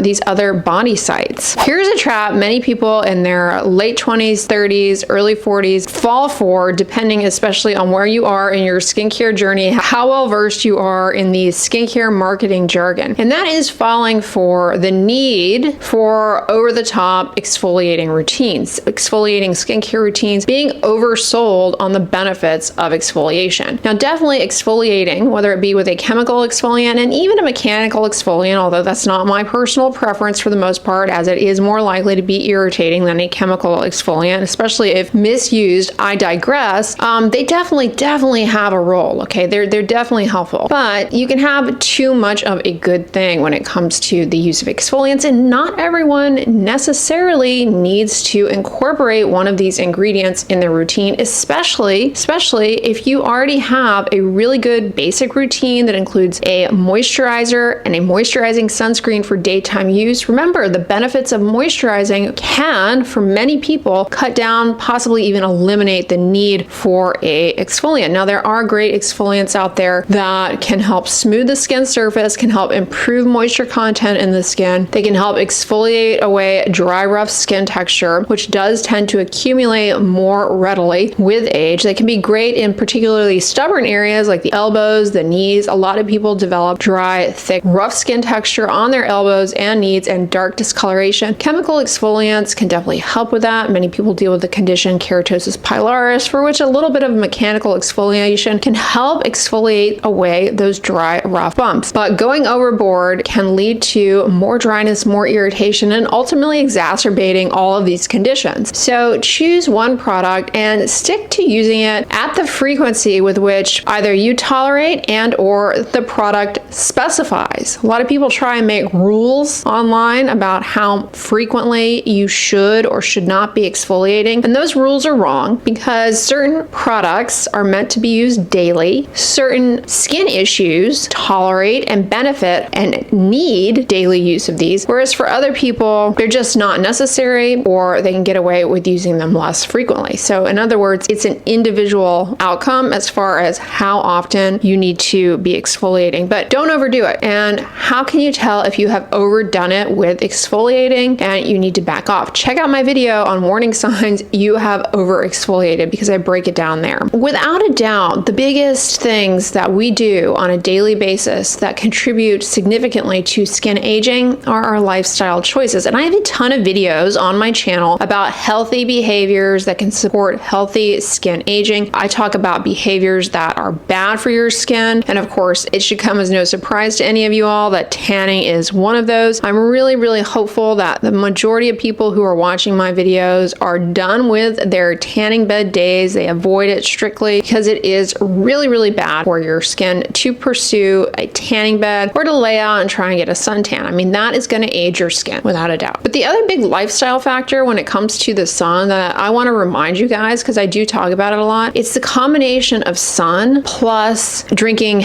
these other body sites. Here's a trap many people in their late 20s, 30s, early 40s fall for, depending especially on where you are in your skincare journey, how well versed you are in the skincare marketing jargon. And that is falling for the need for over-the-top exfoliating routines, exfoliating skincare routines, being oversold on the benefits of exfoliation. Now, definitely exfoliating, whether it be with a chemical exfoliant and even a mechanical exfoliant, although that's not my personal preference for the most part, as it is more likely to be irritating than a chemical exfoliant, especially if misused. I digress. They definitely have a role, okay? They're definitely helpful, but you can have too much of a good thing when it comes to the use of exfoliants, and not everyone necessarily needs to incorporate one of these ingredients in their routine, especially if you already have a really good basic routine that includes a moisturizer and a moisturizing sunscreen for daytime use. Remember, the benefits of moisturizing can, for many people, cut down, possibly even eliminate the need for a exfoliant. Now, there are great exfoliants out there that can help smooth the skin surface, can help improve moisture content in the skin. They can help exfoliate away dry, rough skin texture, which does tend to accumulate more readily with age. They can be great in particularly stubborn areas like the elbows, the knees. A lot of people develop dry, thick, rough skin texture on their elbows and knees, and dark discoloration. Chemical exfoliants can definitely help with that. Many people deal with the condition keratosis pilaris, for which a little bit of mechanical exfoliation can help exfoliate away those dry, rough bumps. But going overboard can lead to more dryness, more irritation, and ultimately exacerbating all of these conditions. So choose one product and stick to using it at the frequency with which either you tolerate and or the product specifies. A lot of people try and make rules online about how frequently you should or should not be exfoliating, and those rules are wrong, because certain products are meant to be used daily. Certain skin issues tolerate and benefit and need daily use of these, whereas for other people, they're just not necessary, or they can get away with using them less frequently. So in other words, it's an individual outcome as far as how often you need to be exfoliating, but don't overdo it. And how can you tell if you have overdone it with exfoliating and you need to back off? Check out my video on warning signs you have over exfoliated, because I break it down there. Without a doubt, the biggest things that we do on a daily basis that contribute significantly to skin aging are our lifestyle choices. And I have a ton of videos on my channel about healthy behaviors that can support healthy skin aging. I talk about behaviors that are bad for your skin, and of course, it should come as no surprise to any of you all that tanning is one of those. I'm really hopeful that the majority of people who are watching my videos are done with their tanning bed days. They avoid it strictly, because it is really bad for your skin to pursue a tanning bed or to lay out and try and get a suntan. I mean, that is going to age your skin without a doubt. But the other big lifestyle factor when it comes to the sun that I want to remind you guys, because I do talk about it a lot, it's the combination combination of sun plus drinking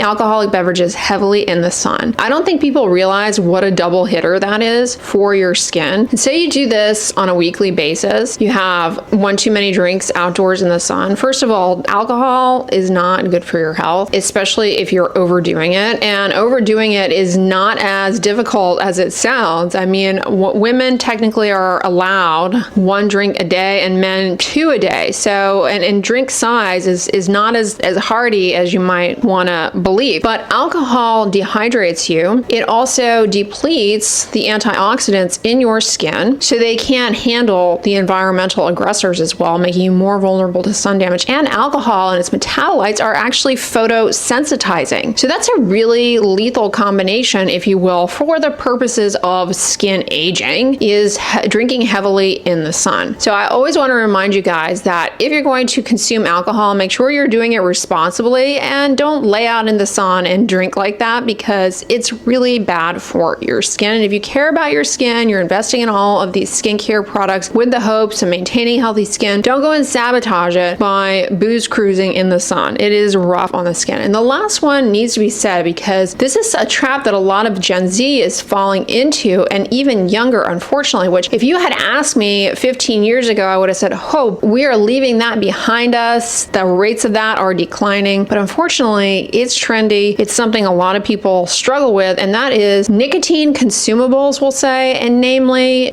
alcoholic beverages heavily in the sun. I don't think people realize what a double hitter that is for your skin. And say you do this on a weekly basis, you have one too many drinks outdoors in the sun. First of all, alcohol is not good for your health, especially if you're overdoing it. And overdoing it is not as difficult as it sounds. I mean, women technically are allowed 1 drink a day and men 2 a day. So, and drink size is not as hearty as you might want to believe. But alcohol dehydrates you. It also depletes the antioxidants in your skin so they can't handle the environmental aggressors as well, making you more vulnerable to sun damage. And alcohol and its metabolites are actually photosensitizing. So that's a really lethal combination, if you will, for the purposes of skin aging, is drinking heavily in the sun. So I always want to remind you guys that if you're going to consume alcohol, make sure you're doing it responsibly and don't lay out in the sun and drink like that, because it's really bad for your skin. And if you care about your skin, you're investing in all of these skincare products with the hopes of maintaining healthy skin, don't go and sabotage it by booze cruising in the sun. It is rough on the skin. And the last one needs to be said, because this is a trap that a lot of Gen Z is falling into, and even younger, unfortunately, which if you had asked me 15 years ago, I would have said, oh, we are leaving that behind us. The rates of that are declining. But unfortunately, it's trendy. It's something a lot of people struggle with, and that is nicotine consumables, we'll say, and namely,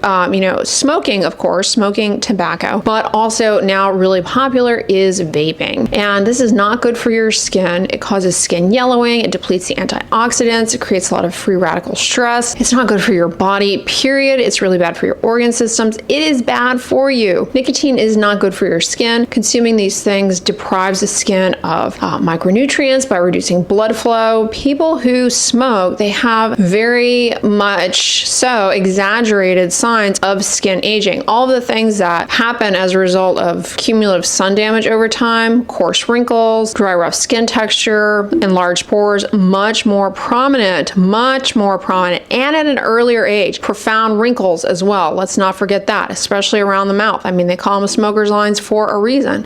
smoking, of course, smoking tobacco, but also now really popular is vaping. And this is not good for your skin. It causes skin yellowing. It depletes the antioxidants. It creates a lot of free radical stress. It's not good for your body, period. It's really bad for your organ systems. It is bad for you. Nicotine is not good for your skin. Consuming these things deprives the skin of micronutrients by reducing blood flow. People who smoke, they have very much so exaggerated signs of skin aging. All of the things that happen as a result of cumulative sun damage over time, coarse wrinkles, dry, rough skin texture, enlarged pores, much more prominent, and at an earlier age. Profound wrinkles as well. Let's not forget that, especially around the mouth. I mean, they call them smoker's lines for a reason.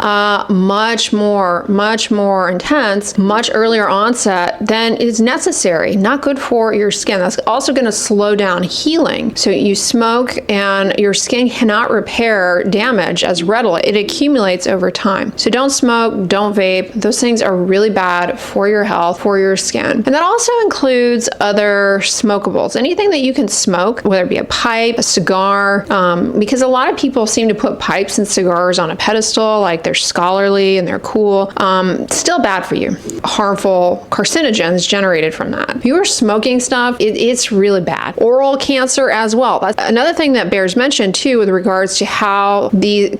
Much more intense, much earlier onset than is necessary. Not good for your skin. That's also going to slow down healing. So you smoke and your skin cannot repair damage as readily. It accumulates over time. So don't smoke, don't vape. Those things are really bad for your health, for your skin. And that also includes other smokables. Anything that you can smoke, whether it be a pipe, a cigar, because a lot of people seem to put pipes and cigars on a pedestal, like they're scholarly and they're cool. Still bad for you. Harmful carcinogens generated from that. If you are smoking stuff, it's really bad. Oral cancer as well. That's another thing that bears mention too with regards to how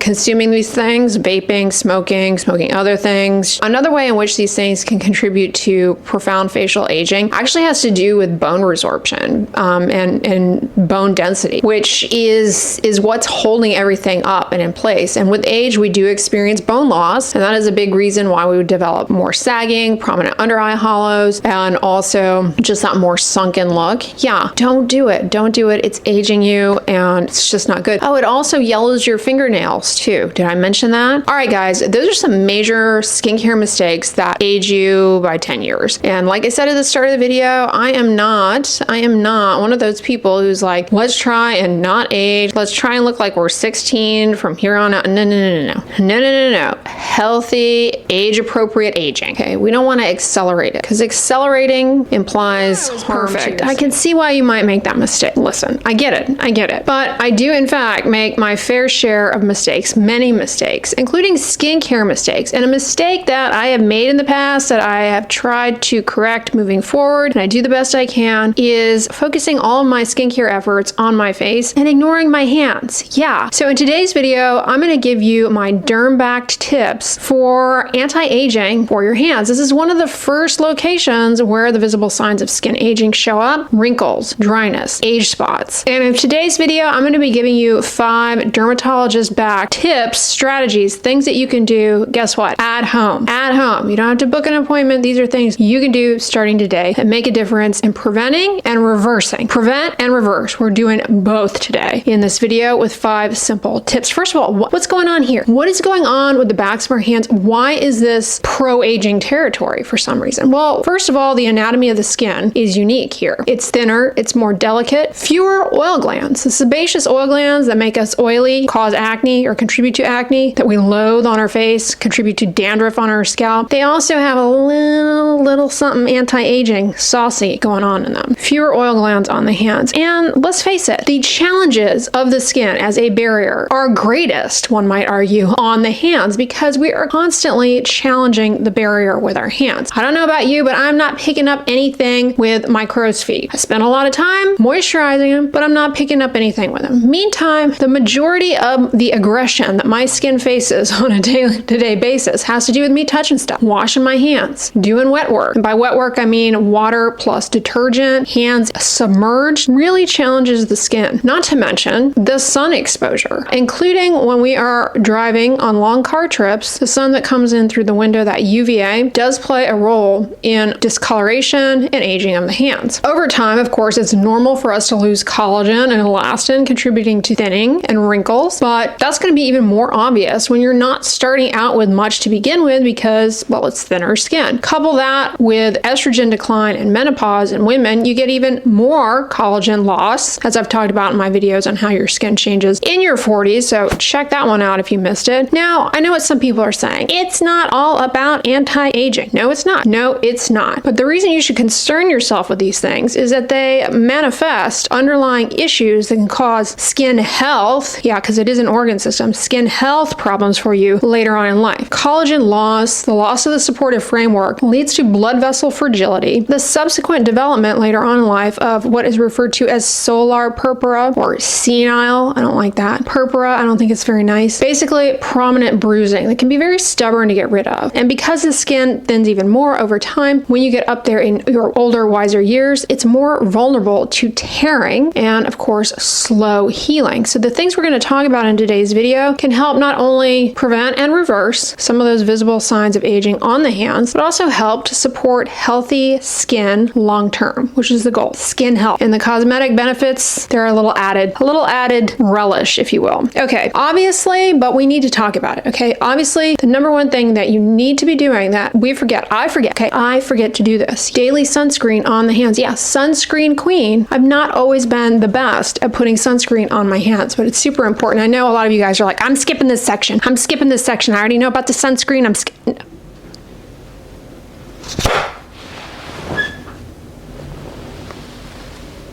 consuming these things, vaping, smoking other things. Another way in which these things can contribute to profound facial aging actually has to do with bone resorption and bone density, which is what's holding everything up and in place. And with age, we do experience bone loss, and that is a big reason why we would develop more sagging, prominent under eye hollows, and also just that more sunken look. Yeah, don't do it. Don't do it. It's aging you, and it's just not good. Oh, it also yellows your fingernails too. Did I mention that? All right, guys, those are some major skincare mistakes that age you by 10 years. And like I said at the start of the video, I am not one of those people who's like, let's try and not age. Let's try and look like we're 16 from here on out. No. Healthy, age-appropriate aging. Okay, we don't want to accelerate it, because accelerating implies perfect. I can see why you might make that mistake. Listen, I get it. But I do, in fact, make my fair share of mistakes, many mistakes, including skincare mistakes. And a mistake that I have made in the past that I have tried to correct moving forward, and I do the best I can, is focusing all of my skincare efforts on my face and ignoring my hands. Yeah. So in today's video, I'm going to give you my derm-backed tips for anti-aging for your hands. This is one of the first locations where the visible signs of skin aging show up. Wrinkles, dryness, age spots. And in today's video, I'm going to be giving you 5 dermatologist-backed tips, strategies, things that you can do, guess what, at home. At home. You don't have to book an appointment. These are things you can do starting today and make a difference in preventing and reversing. Prevent and reverse. We're doing both today in this video with 5 simple tips. First of all, what's going on here? What is going on with the backs of our hands? Why is this pro-aging territory for some reason? Well, first of all, the anatomy of the skin is unique here. It's thinner, it's more delicate, fewer oil glands. The sebaceous oil glands that make us oily, cause acne or contribute to acne, that we loathe on our face, contribute to dandruff on our scalp. They also have a little something anti-aging, saucy going on in them. Fewer oil glands on the hands. And let's face it, the challenges of the skin as a barrier are greatest, one might argue, on the hands because we are constantly challenging the barrier with our hands. I don't know about you, but I'm not picking up anything with my crow's feet. I spend a lot of time moisturizing them, but I'm not picking up anything with them. Meantime, the majority of the aggression that my skin faces on a day-to-day basis has to do with me touching stuff, washing my hands, doing wet work. And by wet work, I mean water plus detergent, hands submerged, really challenges the skin. Not to mention the sun exposure, including when we are driving on long car trips, the sun that comes in through the window, that UVA, does play a role in discoloration and aging of the hands. Over time, of course, it's normal for us to lose collagen and elastin, contributing to thinning and wrinkles, but that's going to be even more obvious when you're not starting out with much to begin with because, well, it's thinner skin. Couple that with estrogen decline and menopause in women, you get even more collagen loss, as I've talked about in my videos on how your skin changes in your 40s, so check that one out if you missed it. Now, I know what some people are saying. It's not all about anti-aging. No, it's not. No, it's not. But the reason you should concern yourself with these things is that they manifest underlying issues that can cause skin health, yeah, because it is an organ system, skin health problems for you later on in life. Collagen loss, the loss of the supportive framework, leads to blood vessel fragility, the subsequent development later on in life of what is referred to as solar purpura or senile. I don't like that. Purpura, I don't think it's very nice. Basically, prominent bruising that can be very stubborn to get rid of. And because the skin thins even more over time, when you get up there in your older, wiser years, it's more vulnerable to tearing and, of course, slow healing. So the things we're going to talk about in today's video can help not only prevent and reverse some of those visible signs of aging on the hands, but also help to support healthy skin long term, which is the goal, skin health. And the cosmetic benefits, they're a little added relish, if you will. Okay, obviously, but we need to talk about it, okay? Obviously, the number one thing that you need to be doing that we forget, I forget to do this. Daily sunscreen on the hands. Yeah, sunscreen queen. I've not always been the best at putting sunscreen on my hands, but it's super important. I know a lot of you guys are like, I'm skipping this section. I already know about the sunscreen.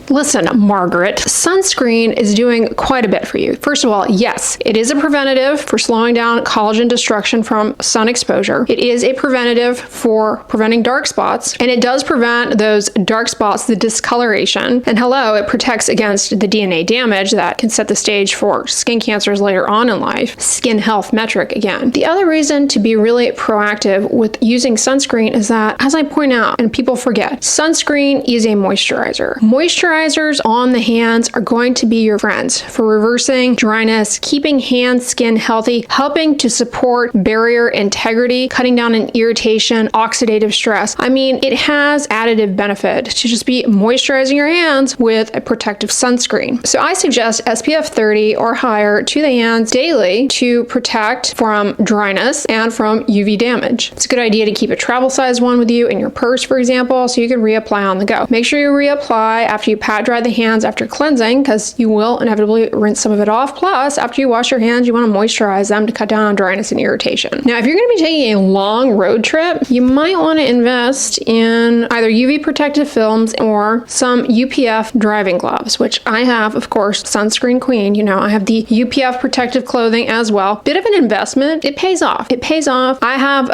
Listen, Margaret, sunscreen is doing quite a bit for you. First of all, yes, it is a preventative for slowing down collagen destruction from sun exposure. It is a preventative for preventing dark spots, and it does prevent those dark spots, the discoloration. And hello, it protects against the DNA damage that can set the stage for skin cancers later on in life. Skin health metric again. The other reason to be really proactive with using sunscreen is that, as I point out, and people forget, sunscreen is a moisturizer. Moisturizers on the hands are going to be your friends for reversing dryness, keeping hand skin healthy, helping to support barrier integrity, cutting down on irritation, oxidative stress. I mean, it has additive benefit to just be moisturizing your hands with a protective sunscreen. So I suggest SPF 30 or higher to the hands daily to protect from dryness and from UV damage. It's a good idea to keep a travel size one with you in your purse, for example, so you can reapply on the go. Make sure you reapply after you pat dry the hands after cleansing, because you will inevitably rinse some of it off. Plus, after you wash your hands, you want to moisturize them to cut down on dryness and irritation. Now, if you're going to be taking a long road trip, you might want to invest in either UV protective films or some UPF driving gloves, which I have, of course, sunscreen queen. You know, I have the UPF protective clothing as well. Bit of an investment. It pays off. It pays off. I have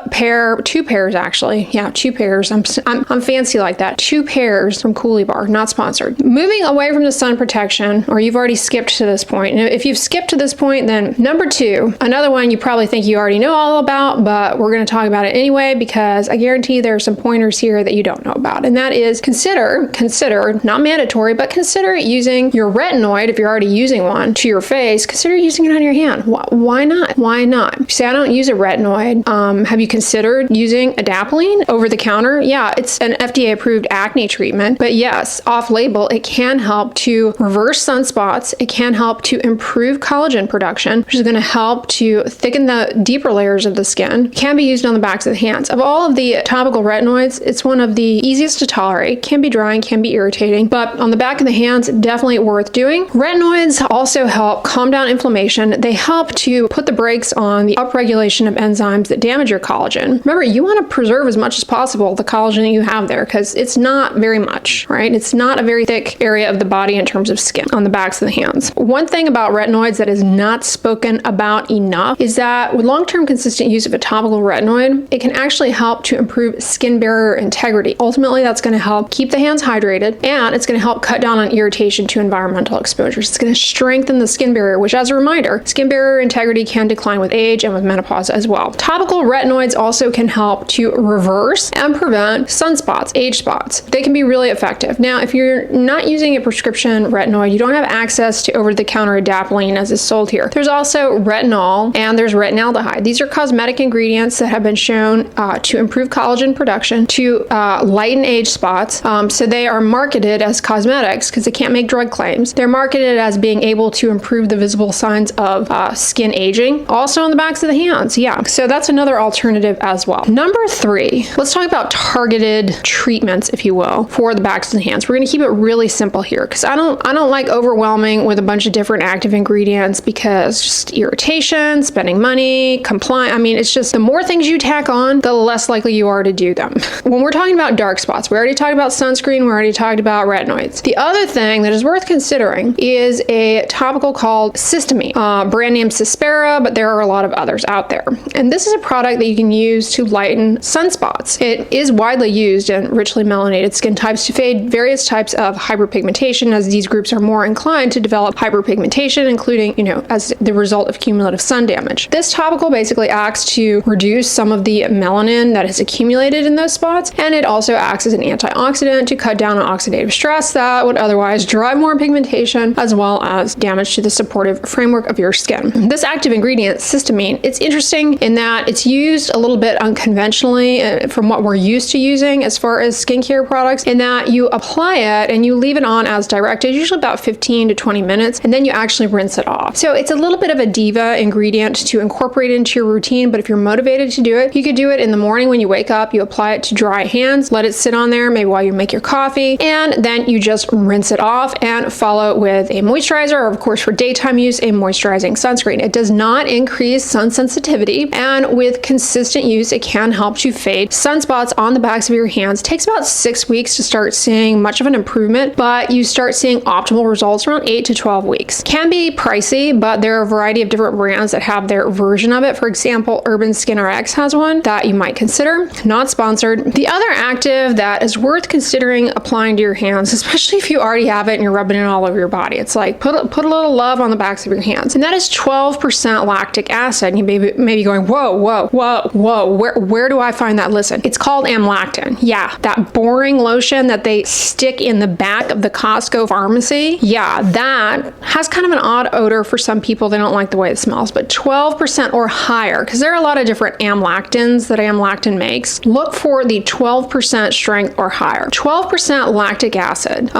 two pairs actually. Yeah, 2 pairs. I'm fancy like that. 2 pairs from Coolie Bar, not sponsored. moving away from the sun protection, or you've already skipped to this point. And if you've skipped to this point, then number 2, another one you probably think you already know all about, but we're going to talk about it anyway because I guarantee there are some pointers here that you don't know about. And that is consider, not mandatory, but consider using your retinoid, if you're already using one, to your face. Consider using it on your hand. Why not? Why not? You say, I don't use a retinoid. Have you considered using adapalene over the counter? Yeah, it's an FDA-approved acne treatment, but yes, off-label, it can help to reverse sunspots. It can help to improve collagen production, which is going to help to thicken the deeper layers of the skin. It can be used on the backs of the hands. Of all of the topical retinoids, it's one of the easiest to tolerate. Can be drying, can be irritating, but on the back of the hands, definitely worth doing. Retinoids also help calm down inflammation. They help to put the brakes on the upregulation of enzymes that damage your collagen. Remember, you want to preserve as much as possible the collagen that you have there because it's not very much, right? It's not a very thick area of the body in terms of skin on the backs of the hands. One thing about retinoids that is not spoken about enough is that with long-term consistent use of a topical retinoid, it can actually help to improve skin barrier integrity. Ultimately, that's going to help keep the hands hydrated, and it's going to help cut down on irritation to environmental exposures. It's going to strengthen the skin barrier, which, as a reminder, skin barrier integrity can decline with age and with menopause as well. Topical retinoids also can help to reverse and prevent sunspots, age spots. They can be really effective. Now, if you're not using a prescription retinoid, you don't have access to over-the-counter adapalene as is sold here. There's also retinol and there's retinaldehyde. These are cosmetic ingredients that have been shown to improve collagen production, to lighten age spots. So they are marketed as cosmetics because they can't make drug claims. They're marketed as being able to improve the visible signs of skin aging. Also on the backs of the hands. Yeah, so that's another alternative as well. Number 3, let's talk about targeted treatments, if you will, for the backs of the hands. We're going to keep it really simple here because I don't like overwhelming with a bunch of different active ingredients because just irritation, spending money, compliance. I mean, it's just the more things you tack on, the less likely you are to do them. When we're talking about dark spots, we already talked about sunscreen, we already talked about retinoids. The other thing that is worth considering is a topical called Systamine, brand name Cispera, but there are a lot of others out there. And this is a product that you can use to lighten sunspots. It is widely used in richly melanated skin types to fade various types of hyperpigmentation, as these groups are more inclined to develop hyperpigmentation, including, as the result of cumulative sun damage. This topical basically acts to reduce some of the melanin that is accumulated in those spots, and it also acts as an antioxidant to cut down on oxidative stress that would otherwise drive more pigmentation, as well as damage to the supportive framework of your skin. This active ingredient, Systamine, it's interesting in that it's used a little bit unconventionally from what we're used to using as far as skincare products, in that you apply it and you leave it on as directed, usually about 15 to 20 minutes, and then you actually rinse it off. So it's a little bit of a diva ingredient to incorporate into your routine, but if you're motivated to do it, you could do it in the morning when you wake up. You apply it to dry hands, let it sit on there maybe while you make your coffee, and then you just rinse it off and follow it with a moisturizer, or of course for daytime use, a moisturizing sunscreen. It does not increase sun sensitivity, and with consistent use, it can help to fade sunspots on the backs of your hands. It takes about 6 weeks to start seeing much of an improvement, but you start seeing optimal results around 8 to 12 weeks. Can be pricey, but there are a variety of different brands that have their version of it. For example, Urban Skin RX has one that you might consider. Not sponsored. The other active that is worth considering applying to your hands, especially if you already have it and you're rubbing it all over your body, it's like put a little love on the backs of your hands, and that is 12% lactic acid. And you may be going, whoa, where do I find that? Listen, it's called amlactin. Yeah, that boring lotion that they stick in the back of the Costco pharmacy. Yeah, that has kind of an odd odor for some people. They don't like the way it smells, but 12% or higher, because there are a lot of different amlactins that amlactin makes. Look for the 12% strength or higher. 12% lactic acid,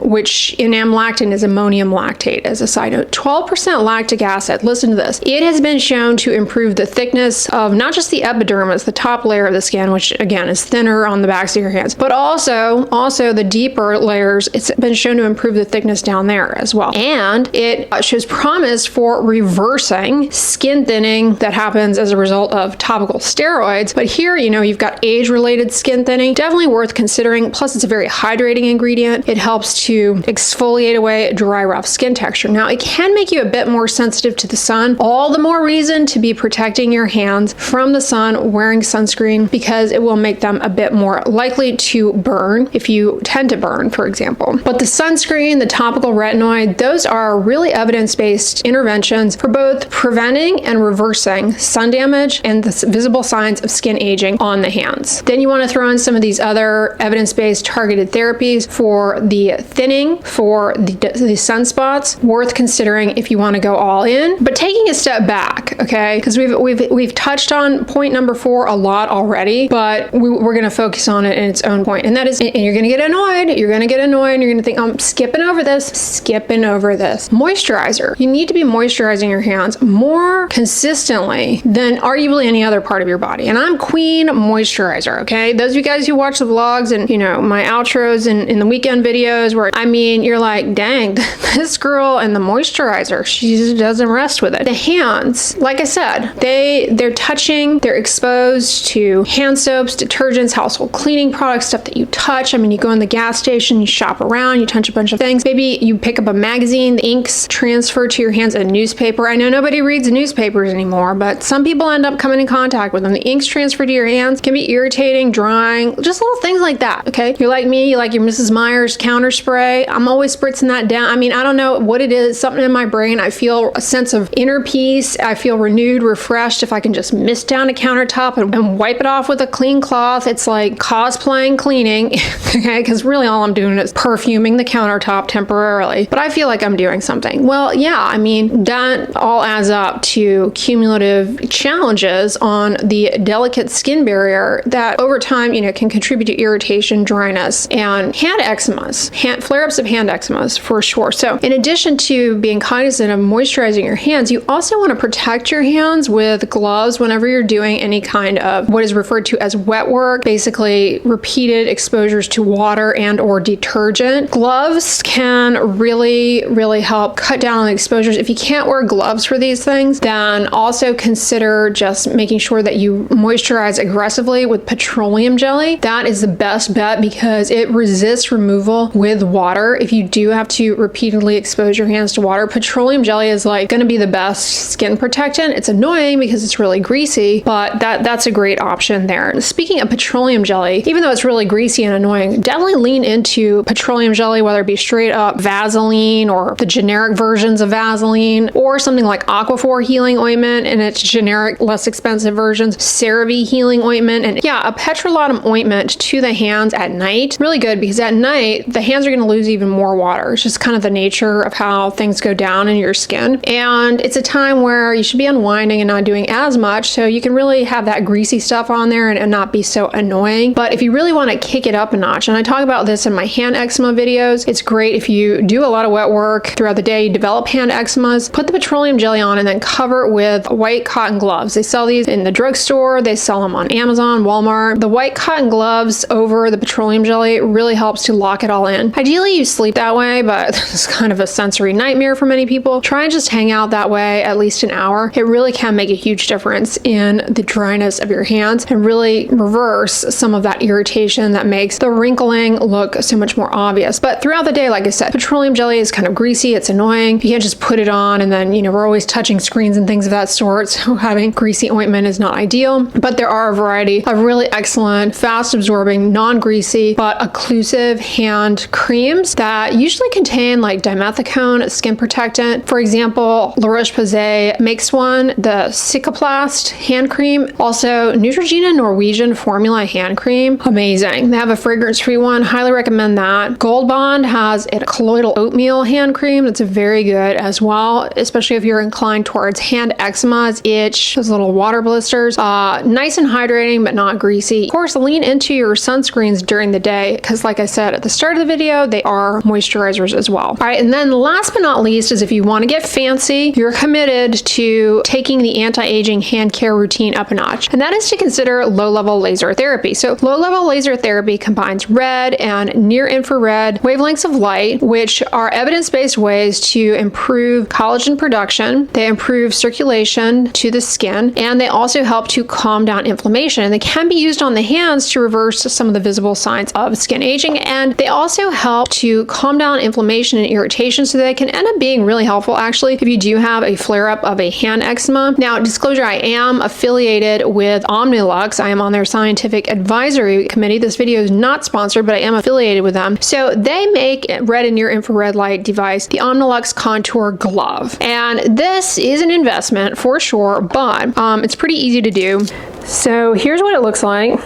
which in amlactin is ammonium lactate as a side note. 12% lactic acid, listen to this. It has been shown to improve the thickness of not just the epidermis, the top layer of the skin, which again is thinner on the backs of your hands, but also the deeper layers. It's been shown to improve the thickness down there as well. And it shows promise for reversing skin thinning that happens as a result of topical steroids. But here, you've got age-related skin thinning, definitely worth considering. Plus, it's a very hydrating ingredient. It helps to exfoliate away dry, rough skin texture. Now, it can make you a bit more sensitive to the sun. All the more reason to be protecting your hands from the sun, wearing sunscreen, because it will make them a bit more likely to burn if you tend to burn, for example. example. But the sunscreen, the topical retinoid, those are really evidence-based interventions for both preventing and reversing sun damage and the visible signs of skin aging on the hands. Then you want to throw in some of these other evidence-based targeted therapies for the thinning, for the sunspots, worth considering if you want to go all in. But taking a step back, okay, because we've touched on point number 4 a lot already, but we're going to focus on it in its own point, and that is, and you're going to get annoyed. You're going to get annoyed, and you're going to think, I'm skipping over this. Moisturizer. You need to be moisturizing your hands more consistently than arguably any other part of your body. And I'm queen moisturizer, okay? Those of you guys who watch the vlogs and, you know, my outros and in the weekend videos where, I mean, you're like, dang, this girl and the moisturizer, she just doesn't rest with it. The hands, like I said, they're touching, they're exposed to hand soaps, detergents, household cleaning products, stuff that you touch. I mean, you go in the gas station, you shop around, you touch a bunch of things. Maybe you pick up a magazine, the inks transfer to your hands, a newspaper. I know nobody reads newspapers anymore, but some people end up coming in contact with them. The inks transfer to your hands can be irritating, drying, just little things like that, okay? You're like me, you like your Mrs. Meyer's counter spray. I'm always spritzing that down. I mean, I don't know what it is, something in my brain. I feel a sense of inner peace. I feel renewed, refreshed if I can just mist down a countertop and wipe it off with a clean cloth. It's like cosplaying cleaning, okay? Because really all I'm doing is perfuming the countertop temporarily, but I feel like I'm doing something. Well, yeah, I mean, that all adds up to cumulative challenges on the delicate skin barrier that over time, you know, can contribute to irritation, dryness, and hand eczemas, flare-ups of hand eczemas for sure. So in addition to being cognizant of moisturizing your hands, you also want to protect your hands with gloves whenever you're doing any kind of what is referred to as wet work, basically repeated exposures to water and or detergent. Gloves can really help cut down on the exposures. If you can't wear gloves for these things, then also consider just making sure that you moisturize aggressively with petroleum jelly. That is the best bet because it resists removal with water. If you do have to repeatedly expose your hands to water, petroleum jelly is like going to be the best skin protectant. It's annoying because it's really greasy, but that's a great option there. Speaking of petroleum jelly, even though it's really greasy and annoying, definitely lean into petroleum jelly, whether it be straight up Vaseline or the generic versions of Vaseline, or something like Aquaphor healing ointment and its generic, less expensive versions, CeraVe healing ointment, and yeah, a petrolatum ointment to the hands at night. Really good because at night, the hands are going to lose even more water. It's just kind of the nature of how things go down in your skin. And it's a time where you should be unwinding and not doing as much, so you can really have that greasy stuff on there and not be so annoying. But if you really want to kick it up a notch, and I talk about this in my hand eczema videos, it's great if you do a lot of wet work throughout the day, you develop hand eczemas, put the petroleum jelly on and then cover it with white cotton gloves. They sell these in the drugstore, they sell them on Amazon, Walmart. The white cotton gloves over the petroleum jelly really helps to lock it all in. Ideally you sleep that way, but it's kind of a sensory nightmare for many people. Try and just hang out that way at least an hour. It really can make a huge difference in the dryness of your hands and really reverse some of that irritation that makes the wrinkling look so much more obvious. But throughout the day, like I said, petroleum jelly is kind of greasy, it's annoying. You can't just put it on and then, you know, we're always touching screens and things of that sort, so having greasy ointment is not ideal. But there are a variety of really excellent, fast absorbing, non-greasy, but occlusive hand creams that usually contain like dimethicone, a skin protectant. For example, La Roche-Posay makes one, the Cicaplast hand cream. Also, Neutrogena Norwegian Formula hand cream. Amazing. They have a fragrance-free one. Highly recommend that. Gold Bond has a colloidal oatmeal hand cream that's very good as well, especially if you're inclined towards hand eczemas, itch, those little water blisters. Nice and hydrating, but not greasy. Of course, lean into your sunscreens during the day because, like I said at the start of the video, they are moisturizers as well. All right, and then last but not least is if you want to get fancy, you're committed to taking the anti-aging hand care routine up a notch, and that is to consider low-level laser therapy. So low-level laser therapy combines red and near-infrared wavelengths of light, which are evidence-based ways to improve collagen production. They improve circulation to the skin, and they also help to calm down inflammation. And they can be used on the hands to reverse some of the visible signs of skin aging, and they also help to calm down inflammation and irritation, so they can end up being really helpful actually if you do have a flare-up of a hand eczema. Now, disclosure, I am affiliated with Omnilux. I am on their scientific advisory committee. This video is not sponsored, but I am affiliated with them. them. So they make red and near infrared light device, the Omnilux Contour Glove. And this is an investment for sure, but it's pretty easy to do. So here's what it looks like.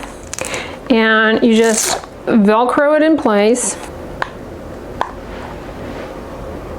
And you just Velcro it in place.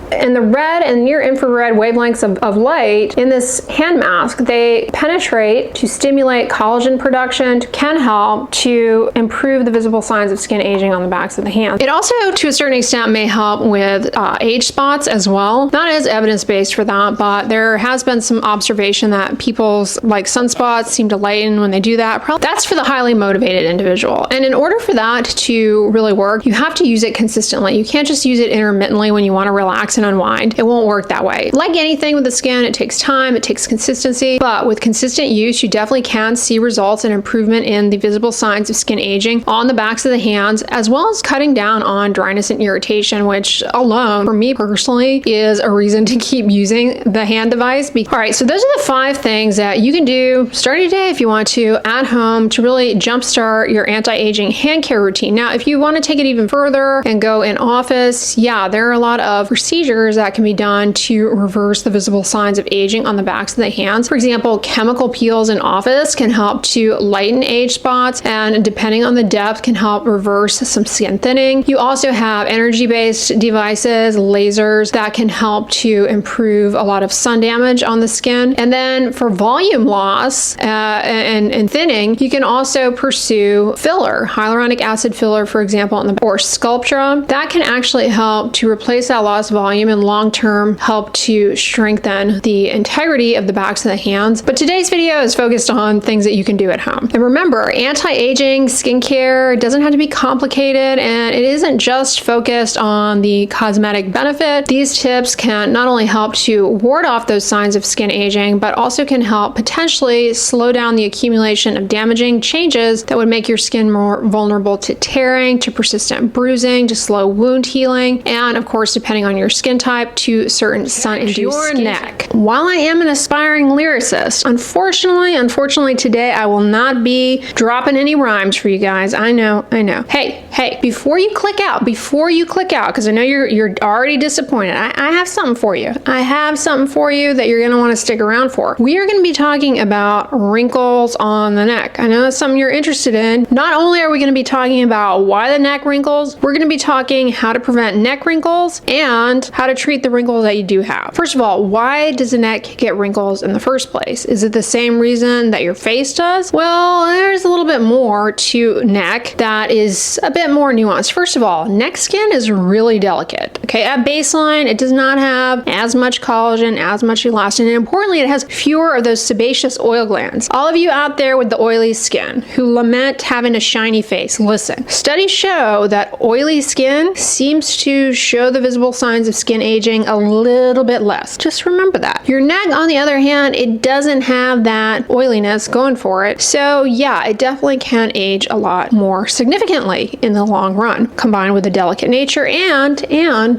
And the red and near infrared wavelengths of light in this hand mask, they penetrate to stimulate collagen production, can help to improve the visible signs of skin aging on the backs of the hands. It also, to a certain extent, may help with age spots as well. Not as evidence-based for that, but there has been some observation that people's sunspots seem to lighten when they do that. That's for the highly motivated individual. And in order for that to really work, you have to use it consistently. You can't just use it intermittently when you want to relax and unwind. It won't work that way. Like anything with the skin, it takes time, it takes consistency, but with consistent use, you definitely can see results and improvement in the visible signs of skin aging on the backs of the hands, as well as cutting down on dryness and irritation, which alone, for me personally, is a reason to keep using the hand device. All right, so those are the 5 things that you can do starting today if you want to at home to really jumpstart your anti-aging hand care routine. Now, if you want to take it even further and go in office, yeah, there are a lot of procedures that can be done to reverse the visible signs of aging on the backs of the hands. For example, chemical peels in office can help to lighten age spots, and depending on the depth, can help reverse some skin thinning. You also have energy-based devices, lasers, that can help to improve a lot of sun damage on the skin. And then for volume loss and thinning, you can also pursue filler, hyaluronic acid filler, for example, or Sculptra. That can actually help to replace that lost volume and long-term help to strengthen the integrity of the backs of the hands. But today's video is focused on things that you can do at home. And remember, anti-aging skincare doesn't have to be complicated, and it isn't just focused on the cosmetic benefit. These tips can not only help to ward off those signs of skin aging, but also can help potentially slow down the accumulation of damaging changes that would make your skin more vulnerable to tearing, to persistent bruising, to slow wound healing, and of course, depending on your skin type, to certain sun-induced skin neck. While I am an aspiring lyricist, unfortunately today I will not be dropping any rhymes for you guys. I know. Hey, before you click out, because I know you're already disappointed, I have something for you. I have something for you that you're gonna want to stick around for. We are gonna be talking about wrinkles on the neck. I know that's something you're interested in. Not only are we gonna be talking about why the neck wrinkles, we're gonna be talking how to prevent neck wrinkles and how to treat the wrinkles that you do have. First of all, why does the neck get wrinkles in the first place? Is it the same reason that your face does? Well, there's a little bit more to neck that is a bit more nuanced. First of all, neck skin is really delicate. Okay, at baseline, it does not have as much collagen, as much elastin, and importantly, it has fewer of those sebaceous oil glands. All of you out there with the oily skin who lament having a shiny face, listen. Studies show that oily skin seems to show the visible signs of skin aging a little bit less. Just remember that. Your neck, on the other hand, it doesn't have that oiliness going for it. So yeah, it definitely can age a lot more significantly in the long run, combined with the delicate nature and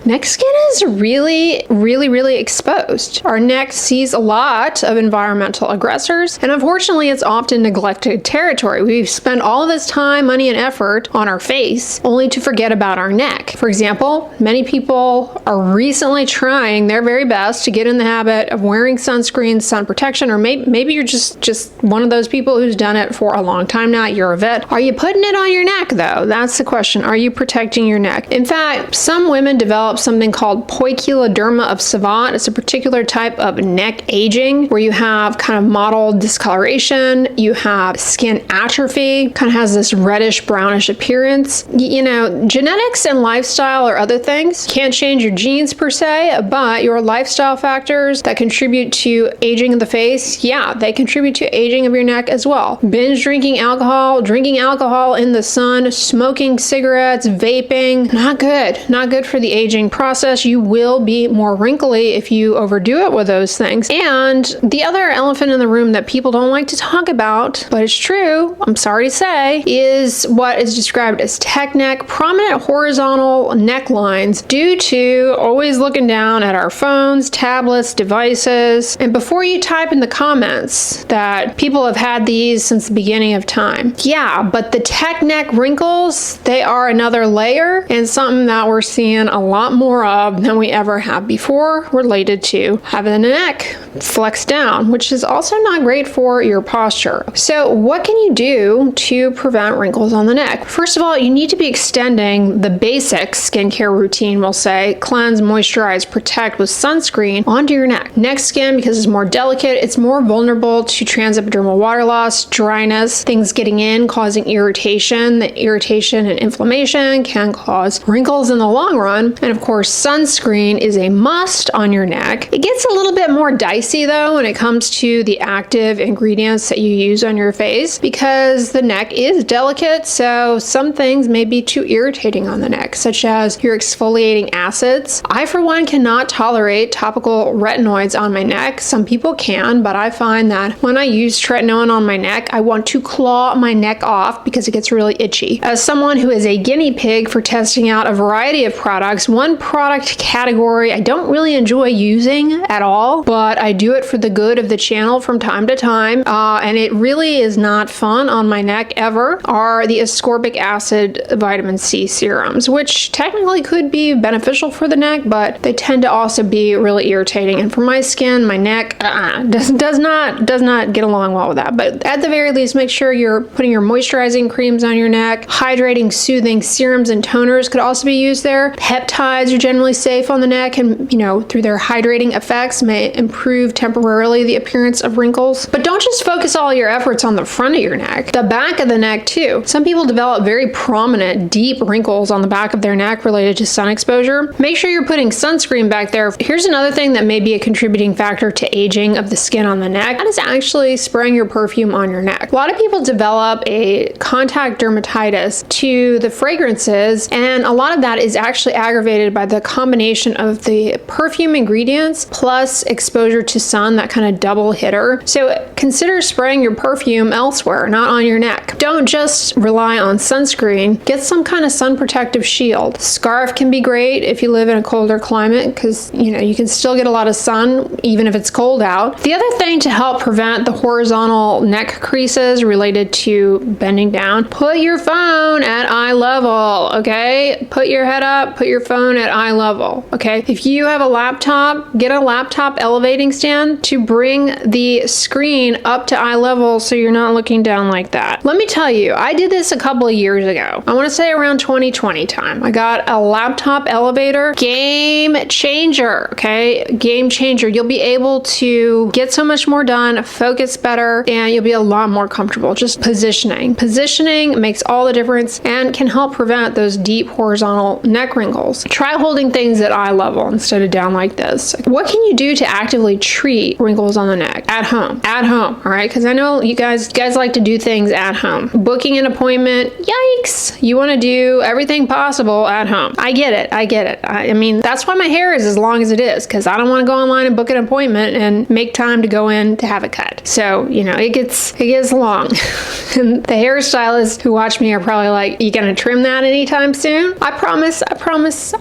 neck skin is really exposed. Our neck sees a lot of environmental aggressors, and unfortunately, it's often neglected territory. We spend all of this time, money, and effort on our face only to forget about our neck. For example, many people are recently trying their very best to get in the habit of wearing sunscreen, sun protection, or maybe you're just one of those people who's done it for a long time now. You're a vet. Are you putting it on your neck though? That's the question. Are you protecting your neck? In fact, some women develop something called poikiloderma of Savant. It's a particular type of neck aging where you have kind of mottled discoloration, you have skin atrophy, kind of has this reddish brownish appearance. You know, genetics and lifestyle or other things can't change your genes per se, but your lifestyle factors that contribute to aging of the face, yeah, they contribute to aging of your neck as well. Binge drinking alcohol in the sun, smoking cigarettes, vaping, not good for the aging process. You will be more wrinkly if you overdo it with those things. And the other elephant in the room that people don't like to talk about, but it's true, I'm sorry to say, is what is described as tech neck, prominent horizontal necklines due to always looking down at our phones, tablets, devices. And before you type in the comments that people have had these since the beginning of time, yeah, but the tech neck wrinkles, they are another layer and something that we're seeing a lot more of than we ever have before, related to having the neck flexed down, which is also not great for your posture. So what can you do to prevent wrinkles on the neck? First of all, you need to be extending the basic skincare routine, we'll say, cleanse, moisturize, protect with sunscreen onto your neck. Neck skin, because it's more delicate, it's more vulnerable to transepidermal water loss, dryness, things getting in, causing irritation. The irritation and inflammation can cause wrinkles in the long run. And of course, sunscreen is a must on your neck. It gets a little bit more dicey though when it comes to the active ingredients that you use on your face, because the neck is delicate, so some things may be too irritating on the neck, such as your exfoliating acids. I, for one, cannot tolerate topical retinoids on my neck. Some people can, but I find that when I use tretinoin on my neck, I want to claw my neck off because it gets really itchy. As someone who is a guinea pig for testing out a variety of products, one product category I don't really enjoy using at all, but I do it for the good of the channel from time to time, and it really is not fun on my neck ever, are the ascorbic acid vitamin C serums, which technically could be beneficial for the neck, but they tend to also be really irritating. And for my skin, my neck does not get along well with that. But at the very least, make sure you're putting your moisturizing creams on your neck. Hydrating, soothing serums and toners could also be used there. Peptides are generally safe on the neck, and through their hydrating effects may improve temporarily the appearance of wrinkles. But don't just focus all your efforts on the front of your neck, the back of the neck too. Some people develop very prominent, deep wrinkles on the back of their neck related to sun exposure. Make sure you're putting sunscreen back there. Here's another thing that may be a contributing factor to aging of the skin on the neck. That is actually spraying your perfume on your neck. A lot of people develop a contact dermatitis to the fragrances, and a lot of that is actually aggravated by the combination of the perfume ingredients plus exposure to sun, that kind of double hitter. So consider spraying your perfume elsewhere, not on your neck. Don't just rely on sunscreen. Get some kind of sun protective shield. Scarf can be great if you live in a colder climate, because you can still get a lot of sun even if it's cold out. The other thing to help prevent the horizontal neck creases related to bending down, put your phone at eye level, okay? Put your head up, put your phone at eye level, okay? If you have a laptop, get a laptop elevating stand to bring the screen up to eye level so you're not looking down like that. Let me tell you, I did this a couple of years ago. I want to say around 2020 time. I got a laptop elevator. Game changer, okay? Game changer. You'll be able to get so much more done, focus better, and you'll be a lot more comfortable. Just positioning. Positioning makes all the difference and can help prevent those deep horizontal neck wrinkles. Try holding things at eye level instead of down like this. What can you do to actively treat wrinkles on the neck? At home. At home, all right? Because I know you guys like to do things at home. Booking an appointment, yikes! You want to do everything possible at home. I get it. I mean, that's why my hair is as long as it is, because I don't want to go online and book an appointment and make time to go in to have it cut. So, it gets long. And the hairstylists who watch me are probably like, you gonna trim that anytime soon? I promise,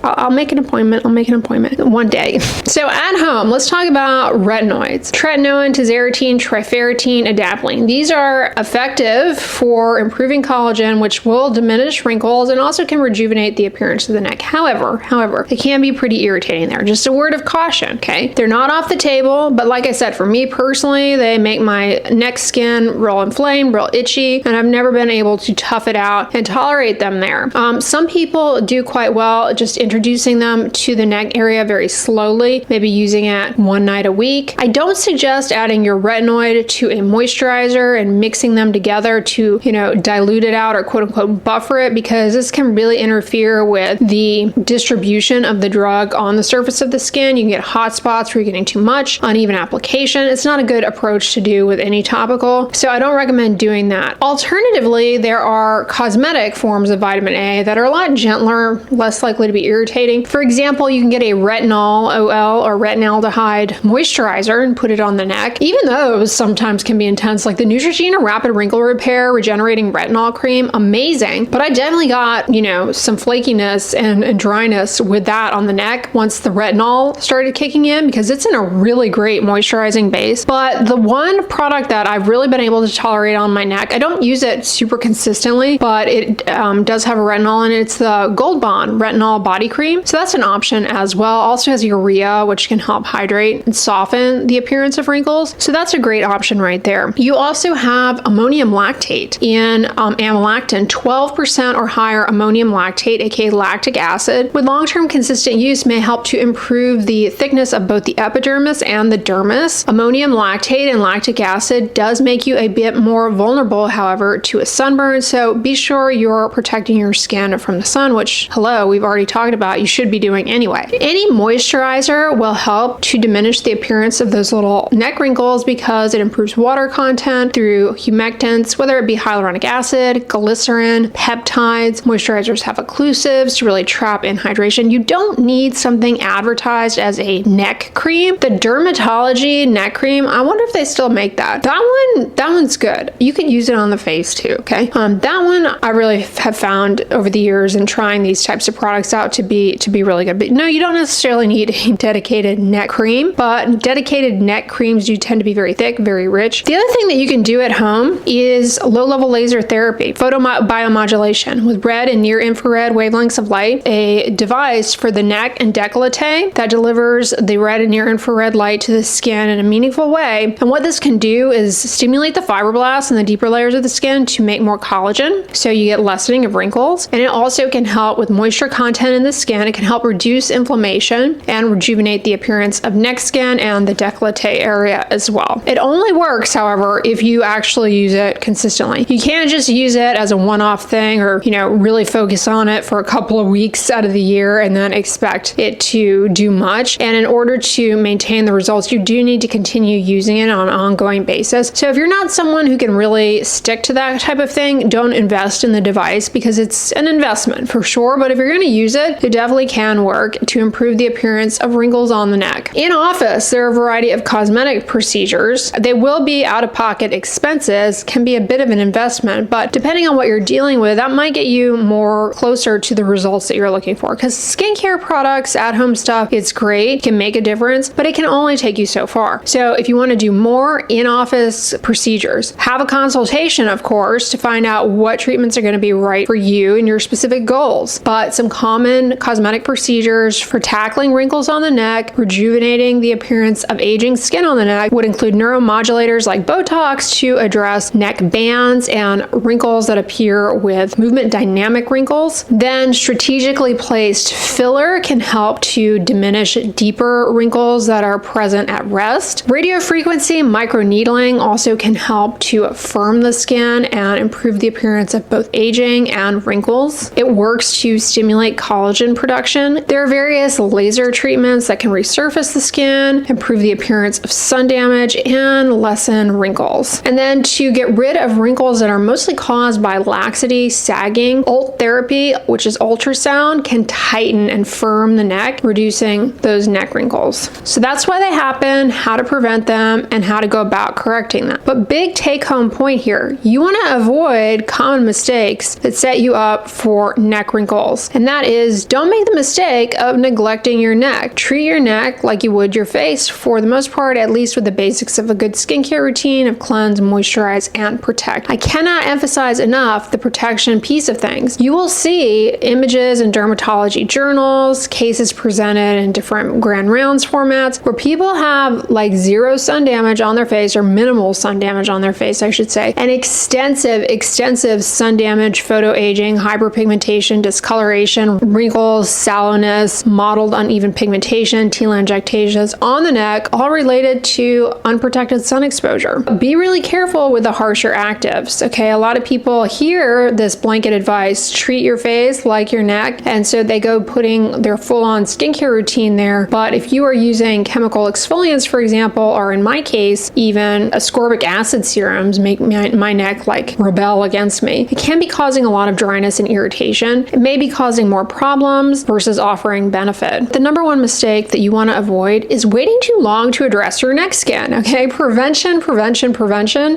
I'll make an appointment. I'll make an appointment one day. So at home, let's talk about retinoids. Tretinoin, tazarotene, trifarotene, adapalene. These are effective for improving collagen, which will diminish wrinkles and also can rejuvenate the appearance of the neck. However, they can be pretty irritating there. Just a word of caution, okay? They're not off the table, but like I said, for me personally, they make my neck skin real inflamed, real itchy, and I've never been able to tough it out and tolerate them there. Some people do quite well just introducing them to the neck area very slowly, maybe using it one night a week. I don't suggest adding your retinoid to a moisturizer and mixing them together to, dilute it out or quote unquote buffer it, because this can really interfere with the distribution of the drug on the surface of the skin. You can get hot spots where you're getting too much, uneven application. It's not a good approach to do with any topical, so I don't recommend doing that. Alternatively, there are cosmetic forms of vitamin A that are a lot gentler, less likely to be irritating. For example, you can get a retinol OL or retinaldehyde moisturizer and put it on the neck. Even those sometimes can be intense, like the Neutrogena Rapid Wrinkle Repair Regenerating Retinol Cream, amazing. But I definitely got, some flakiness and dryness with that on the neck once the retinol started kicking in, because it's in a really great moisturizing base. But the one product that I've really been able to tolerate on my neck, I don't use it super consistently, but it does have a retinol in it. It's the Gold Bond Retinol Body Cream. So that's an option as well. Also has urea, which can help hydrate and soften the appearance of wrinkles. So that's a great option right there. You also have ammonium lactate in amylactin, 12% or higher ammonium lactate, aka lactic acid, with long-term consistent use may help to improve the thickness of both the epidermis and the dermis. Ammonium lactate and lactic acid does make you a bit more vulnerable, however, to a sunburn, so be sure you're protecting your skin from the sun, which, hello, we've already talked about, you should be doing anyway. Any moisturizer will help to diminish the appearance of those little neck wrinkles because it improves water content through humectants, whether it be hyaluronic acid, glycerin, peptides. Moisturizers have occlusives to really trap in hydration. You don't need something advertised as a neck cream. The Dermatology neck cream, I wonder if they still make that. That one's good. You could use it on the face too, okay? That one I really have found over the years in trying these types of products out to be really good. But no, you don't necessarily need a dedicated neck cream, but dedicated neck creams do tend to be very thick, very rich. The other thing that you can do at home is low-level laser therapy, photobiomodulation with red and near infrared wavelengths of light, a device for the neck and décolleté that delivers the red and near infrared light to the skin in a meaningful way. And what this can do is stimulate the fibroblasts in the deeper layers of the skin to make more collagen, so you get lessening of wrinkles. And it also can help with moisture content in the skin. It can help reduce inflammation and rejuvenate the appearance of neck skin and the décolleté area as well. It only works, however, if you actually use it consistently. You can't just use it as a one-off thing or, really focus on it for a couple of weeks out of the year and then expect it to do much. And in order to maintain the results, you do need to continue using it on an ongoing basis. So if you're not someone who can really stick to that type of thing, don't invest in the device because it's an investment for sure. But if you're going to use it, it definitely can work to improve the appearance of wrinkles on the neck. In office, there are a variety of cosmetic procedures. They will be out-of-pocket expenses, can be a bit of an investment, but depending on what you're dealing with, that might get you more closer to the results that you're looking for. Because skincare products, at-home stuff, it's great, can make a difference, but it can only take you so far. So if you want to do more in-office procedures, have a consultation, of course, to find out what treatments are going to be right for you and your specific goals. But some common cosmetic procedures for tackling wrinkles on the neck, rejuvenating the appearance of aging skin on the neck, would include neuromodulators like Botox to address neck bands and wrinkles that appear with movement dynamic wrinkles. Then strategically placed filler can help to diminish deeper wrinkles that are present at rest. Radiofrequency microneedling also can help to firm the skin and improve the appearance of both aging and wrinkles. It works to stimulate collagen production. There are various laser treatments that can resurface the skin, improve the appearance of sun damage, and lessen wrinkles. And then to get rid of wrinkles that are mostly caused by laxity, sagging, Ult therapy, which is ultrasound, can tighten and firm the neck, reducing those neck wrinkles. So that's why they happen, how to prevent them, and how to go about correcting them. But big take-home point here, you want to avoid common mistakes that set you up for neck wrinkles. And that is, don't make the mistake of neglecting your neck. Treat your neck like you would your face, for the most part, at least with the basics of a good skincare routine of cleanse, moisturize, and protect. I cannot emphasize enough the protection piece of things. You will see images in dermatology journals, cases presented in different grand rounds formats, where people have like zero sun damage on their face, or minimal sun damage on their face, I should say, and extensive sun damage, photoaging, hyperpigmentation, discoloration, wrinkles, sallowness, mottled uneven pigmentation, telangiectasias on the neck, all related to unprotected sun exposure. Be really careful with the harsher actives, okay? A lot of people hear this blanket advice, treat your face like your neck, and so they go putting their full-on skincare routine there. But if you are using chemical exfoliants, for example, or in my case, even ascorbic acid serums make my neck like rebel against me, it can be causing a lot of dryness and irritation. It may be causing more problems versus offering benefit. The number one mistake that you want to avoid is waiting too long to address your neck skin, okay? Prevention.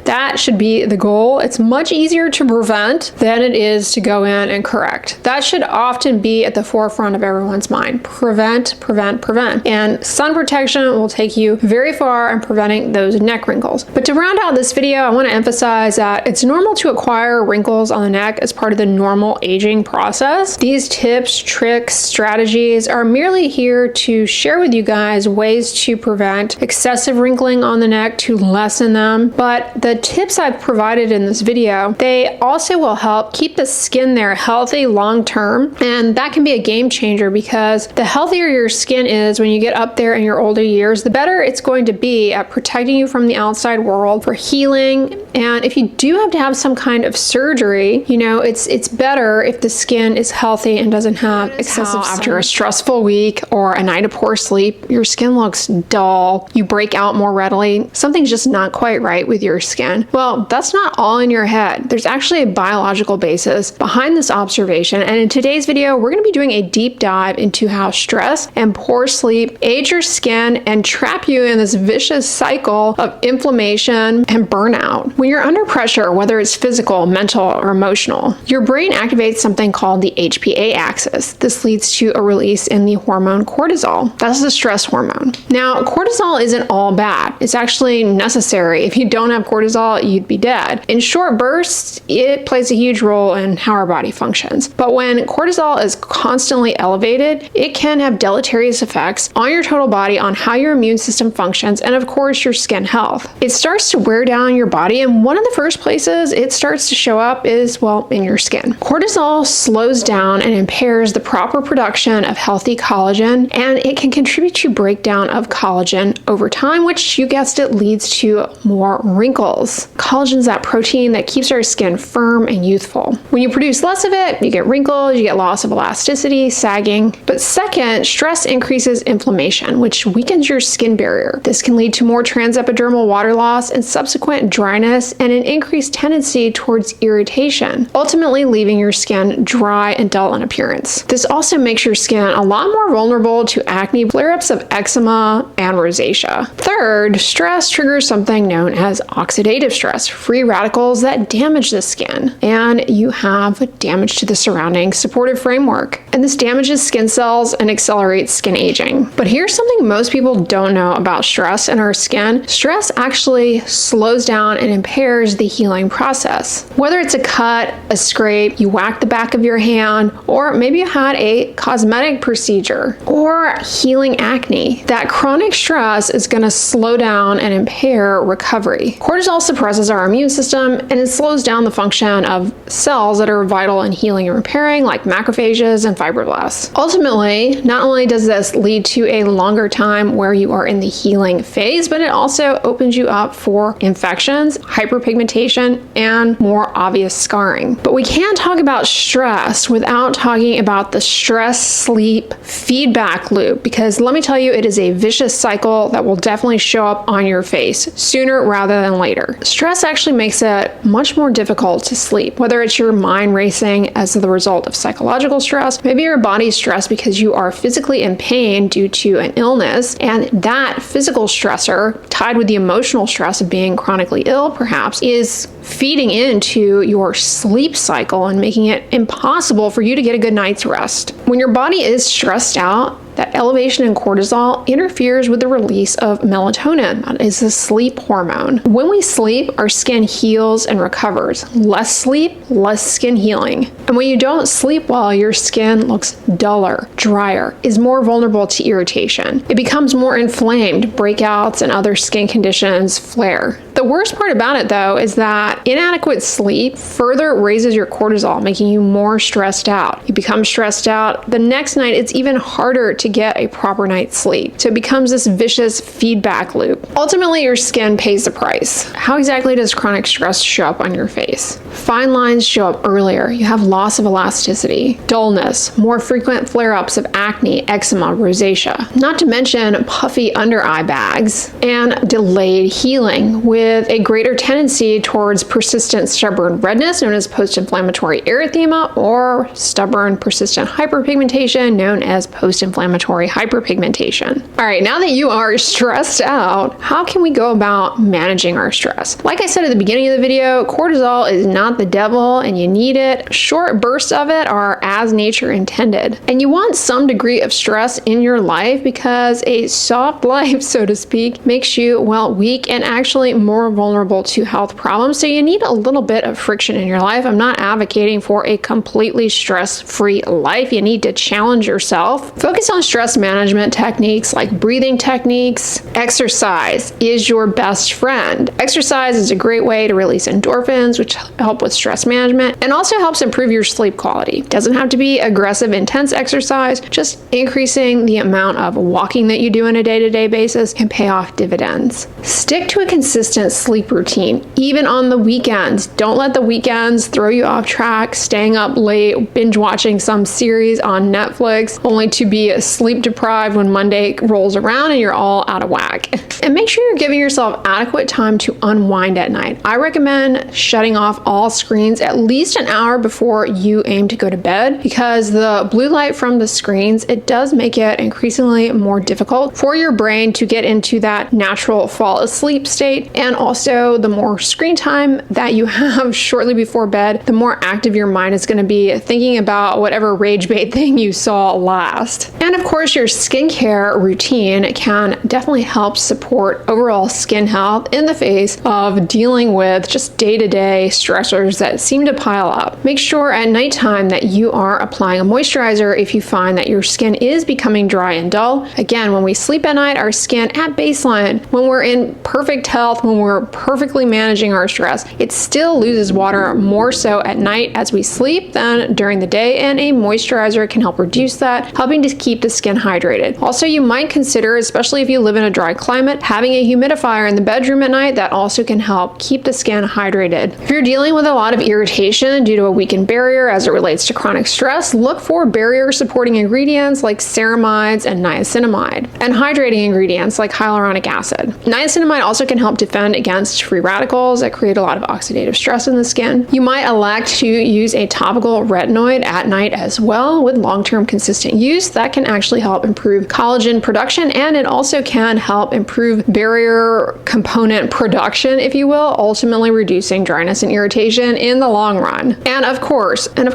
That should be the goal. It's much easier to prevent than it is to go in and correct. That should often be at the forefront of everyone's everyone's mind. Prevent, prevent, prevent. And sun protection will take you very far in preventing those neck wrinkles. But to round out this video, I want to emphasize that it's normal to acquire wrinkles on the neck as part of the normal aging process. These tips, tricks, strategies are merely here to share with you guys ways to prevent excessive wrinkling on the neck, to lessen them. But the tips I've provided in this video, they also will help keep the skin there healthy long term. And that can be a game changer, because the healthier your skin is when you get up there in your older years, the better it's going to be at protecting you from the outside world, for healing. And if you do have to have some kind of surgery, you know, it's better if the skin is healthy and doesn't have excessive sun. After a stressful week or a night of poor sleep, your skin looks dull, you break out more readily, something's just not quite right with your skin. Well, that's not all in your head. There's actually a biological basis behind this observation. And in today's video, we're going to be doing a deep dive into how stress and poor sleep age your skin and trap you in this vicious cycle of inflammation and burnout. When you're under pressure, whether it's physical, mental, or emotional, your brain activates something called the HPA axis. This leads to a release in the hormone cortisol. That's the stress hormone. Now, cortisol isn't all bad. It's actually necessary. If you don't have cortisol, you'd be dead. In short bursts, it plays a huge role in how our body functions. But when cortisol is constantly elevated, it can have deleterious effects on your total body, on how your immune system functions, and of course, your skin health. It starts to wear down your body, and one of the first places it starts to show up is, well, in your skin. Cortisol slows down and impairs the proper production of healthy collagen, and it can contribute to breakdown of collagen over time, which, you guessed it, leads to more wrinkles. Collagen's that protein that keeps our skin firm and youthful. When you produce less of it, you get wrinkles, you get loss of elasticity, sagging. But second, stress increases inflammation, which weakens your skin barrier. This can lead to more transepidermal water loss and subsequent dryness, and an increased tendency towards irritation, ultimately leaving your skin dry and dull in appearance. This also makes your skin a lot more vulnerable to acne, flare-ups of eczema, and rosacea. Third, stress triggers something known as oxidative stress, free radicals that damage the skin, and you have damage to the surrounding supportive framework. And this damages skin cells and accelerates skin aging. But here's something most people don't know about stress in our skin. Stress actually slows down and impairs the healing process. Whether it's a cut, a scrape, you whack the back of your hand, or maybe you had a cosmetic procedure, or healing acne, that chronic stress is going to slow down and impair recovery. Cortisol suppresses our immune system, and it slows down the function of cells that are vital in healing and repairing, like macrophages and fibroblasts. Ultimately, not only does this lead to a longer time where you are in the healing phase, but it also opens you up for infections, hyperpigmentation, and more obvious scarring. But we can't talk about stress without talking about the stress-sleep feedback loop, because let me tell you, it is a vicious cycle that will definitely show up on your face sooner rather than later. Stress actually makes it much more difficult to sleep, whether it's your mind racing as the result of psychological stress, maybe your body's stressed because you are physically in pain due to an illness, and that physical stressor, tied with the emotional stress of being chronically ill perhaps, is feeding into your sleep cycle and making it impossible for you to get a good night's rest. When your body is stressed out, that elevation in cortisol interferes with the release of melatonin. That is the sleep hormone. When we sleep, our skin heals and recovers. Less sleep, less skin healing. And when you don't sleep well, your skin looks duller, drier, is more vulnerable to irritation. It becomes more inflamed, breakouts and other skin conditions flare. The worst part about it, though, is that inadequate sleep further raises your cortisol, making you more stressed out. You become stressed out. The next night, it's even harder to get a proper night's sleep. So it becomes this vicious feedback loop. Ultimately, your skin pays the price. How exactly does chronic stress show up on your face? Fine lines show up earlier. You have loss of elasticity, dullness, more frequent flare-ups of acne, eczema, rosacea, not to mention puffy under eye bags, and delayed healing with a greater tendency towards persistent stubborn redness known as post-inflammatory erythema, or stubborn persistent hyperpigmentation known as post-inflammatory hyperpigmentation. All right, now that you are stressed out, how can we go about managing our stress? Like I said at the beginning of the video, cortisol is not not the devil and you need it. Short bursts of it are as nature intended. And you want some degree of stress in your life because a soft life, so to speak, makes you, well, weak and actually more vulnerable to health problems. So you need a little bit of friction in your life. I'm not advocating for a completely stress-free life. You need to challenge yourself. Focus on stress management techniques like breathing techniques. Exercise is your best friend. Exercise is a great way to release endorphins, which help with stress management and also helps improve your sleep quality. Doesn't have to be aggressive, intense exercise. Just increasing the amount of walking that you do on a day-to-day basis can pay off dividends. Stick to a consistent sleep routine, even on the weekends. Don't let the weekends throw you off track, staying up late, binge watching some series on Netflix, only to be sleep deprived when Monday rolls around and you're all out of whack. And make sure you're giving yourself adequate time to unwind at night. I recommend shutting off all screens at least an hour before you aim to go to bed, because the blue light from the screens, it does make it increasingly more difficult for your brain to get into that natural fall asleep state. And also, the more screen time that you have shortly before bed, the more active your mind is going to be thinking about whatever rage bait thing you saw last. And of course, your skincare routine can definitely help support overall skin health in the face of dealing with just day-to-day stressors that seem to pile up. Make sure at nighttime that you are applying a moisturizer if you find that your skin is becoming dry and dull. Again, when we sleep at night, our skin at baseline, when we're in perfect health, when we're perfectly managing our stress, it still loses water more so at night as we sleep than during the day, and a moisturizer can help reduce that, helping to keep the skin hydrated. Also, you might consider, especially if you live in a dry climate, having a humidifier in the bedroom at night. That also can help keep the skin hydrated. If you're dealing with a lot of irritation due to a weakened barrier as it relates to chronic stress, look for barrier supporting ingredients like ceramides and niacinamide, and hydrating ingredients like hyaluronic acid. Niacinamide also can help defend against free radicals that create a lot of oxidative stress in the skin. You might elect to use a topical retinoid at night as well. With long-term consistent use, that can actually help improve collagen production, and it also can help improve barrier component production, if you will, ultimately reducing dryness and irritation in the long run. And of course, wear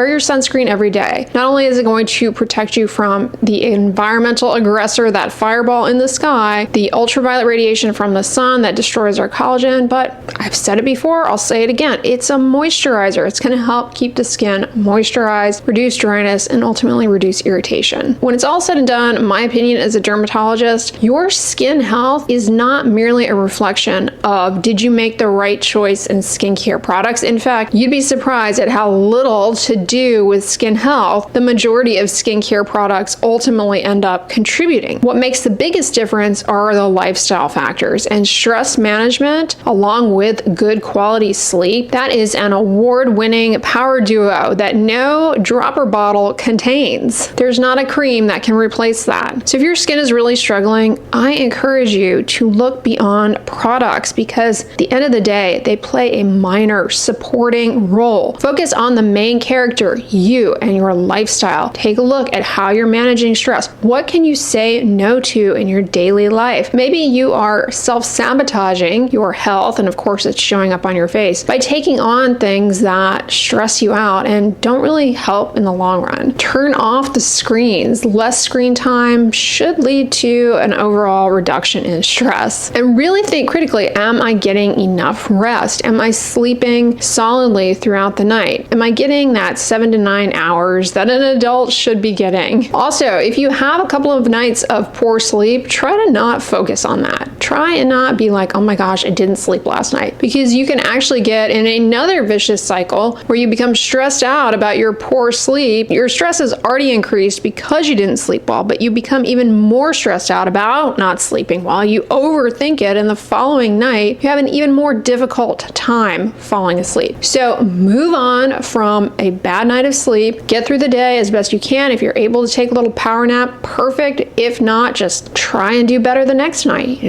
your sunscreen every day. Not only is it going to protect you from the environmental aggressor, that fireball in the sky, the ultraviolet radiation from the sun that destroys our collagen, but I've said it before, I'll say it again, it's a moisturizer. It's going to help keep the skin moisturized, reduce dryness, and ultimately reduce irritation. When it's all said and done, my opinion as a dermatologist, your skin health is not merely a reflection of did you make the right choice in skincare products. In fact, you'd be surprised at how little to do with skin health the majority of skincare products ultimately end up contributing. What makes the biggest difference are the lifestyle factors, and stress management along with good quality sleep. That is an award-winning power duo that no dropper bottle contains. There's not a cream that can replace that. So if your skin is really struggling, I encourage you to look beyond products, because at the end of the day, they play a minor supporting role. Focus on the main character, you and your lifestyle. Take a look at how you're managing stress. What can you say no to in your daily life? Maybe you are self-sabotaging your health, and of course it's showing up on your face, by taking on things that stress you out and don't really help in the long run. Turn off the screens. Less screen time should lead to an overall reduction in stress. And really think critically, am I getting enough rest? Am I sleeping solidly throughout the night? Am I getting that 7 to 9 hours that an adult should be getting? Also, if you have a couple of nights of poor sleep, try to not focus on that. Try and not be like, oh my gosh, I didn't sleep last night, because you can actually get in another vicious cycle where you become stressed out about your poor sleep. Your stress is already increased because you didn't sleep well, but you become even more stressed out about not sleeping well. You overthink it, and the following night, you have an even more difficult time falling asleep. So move on from a bad night of sleep. Get through the day as best you can. If you're able to take a little power nap, perfect. If not, just try and do better the next night,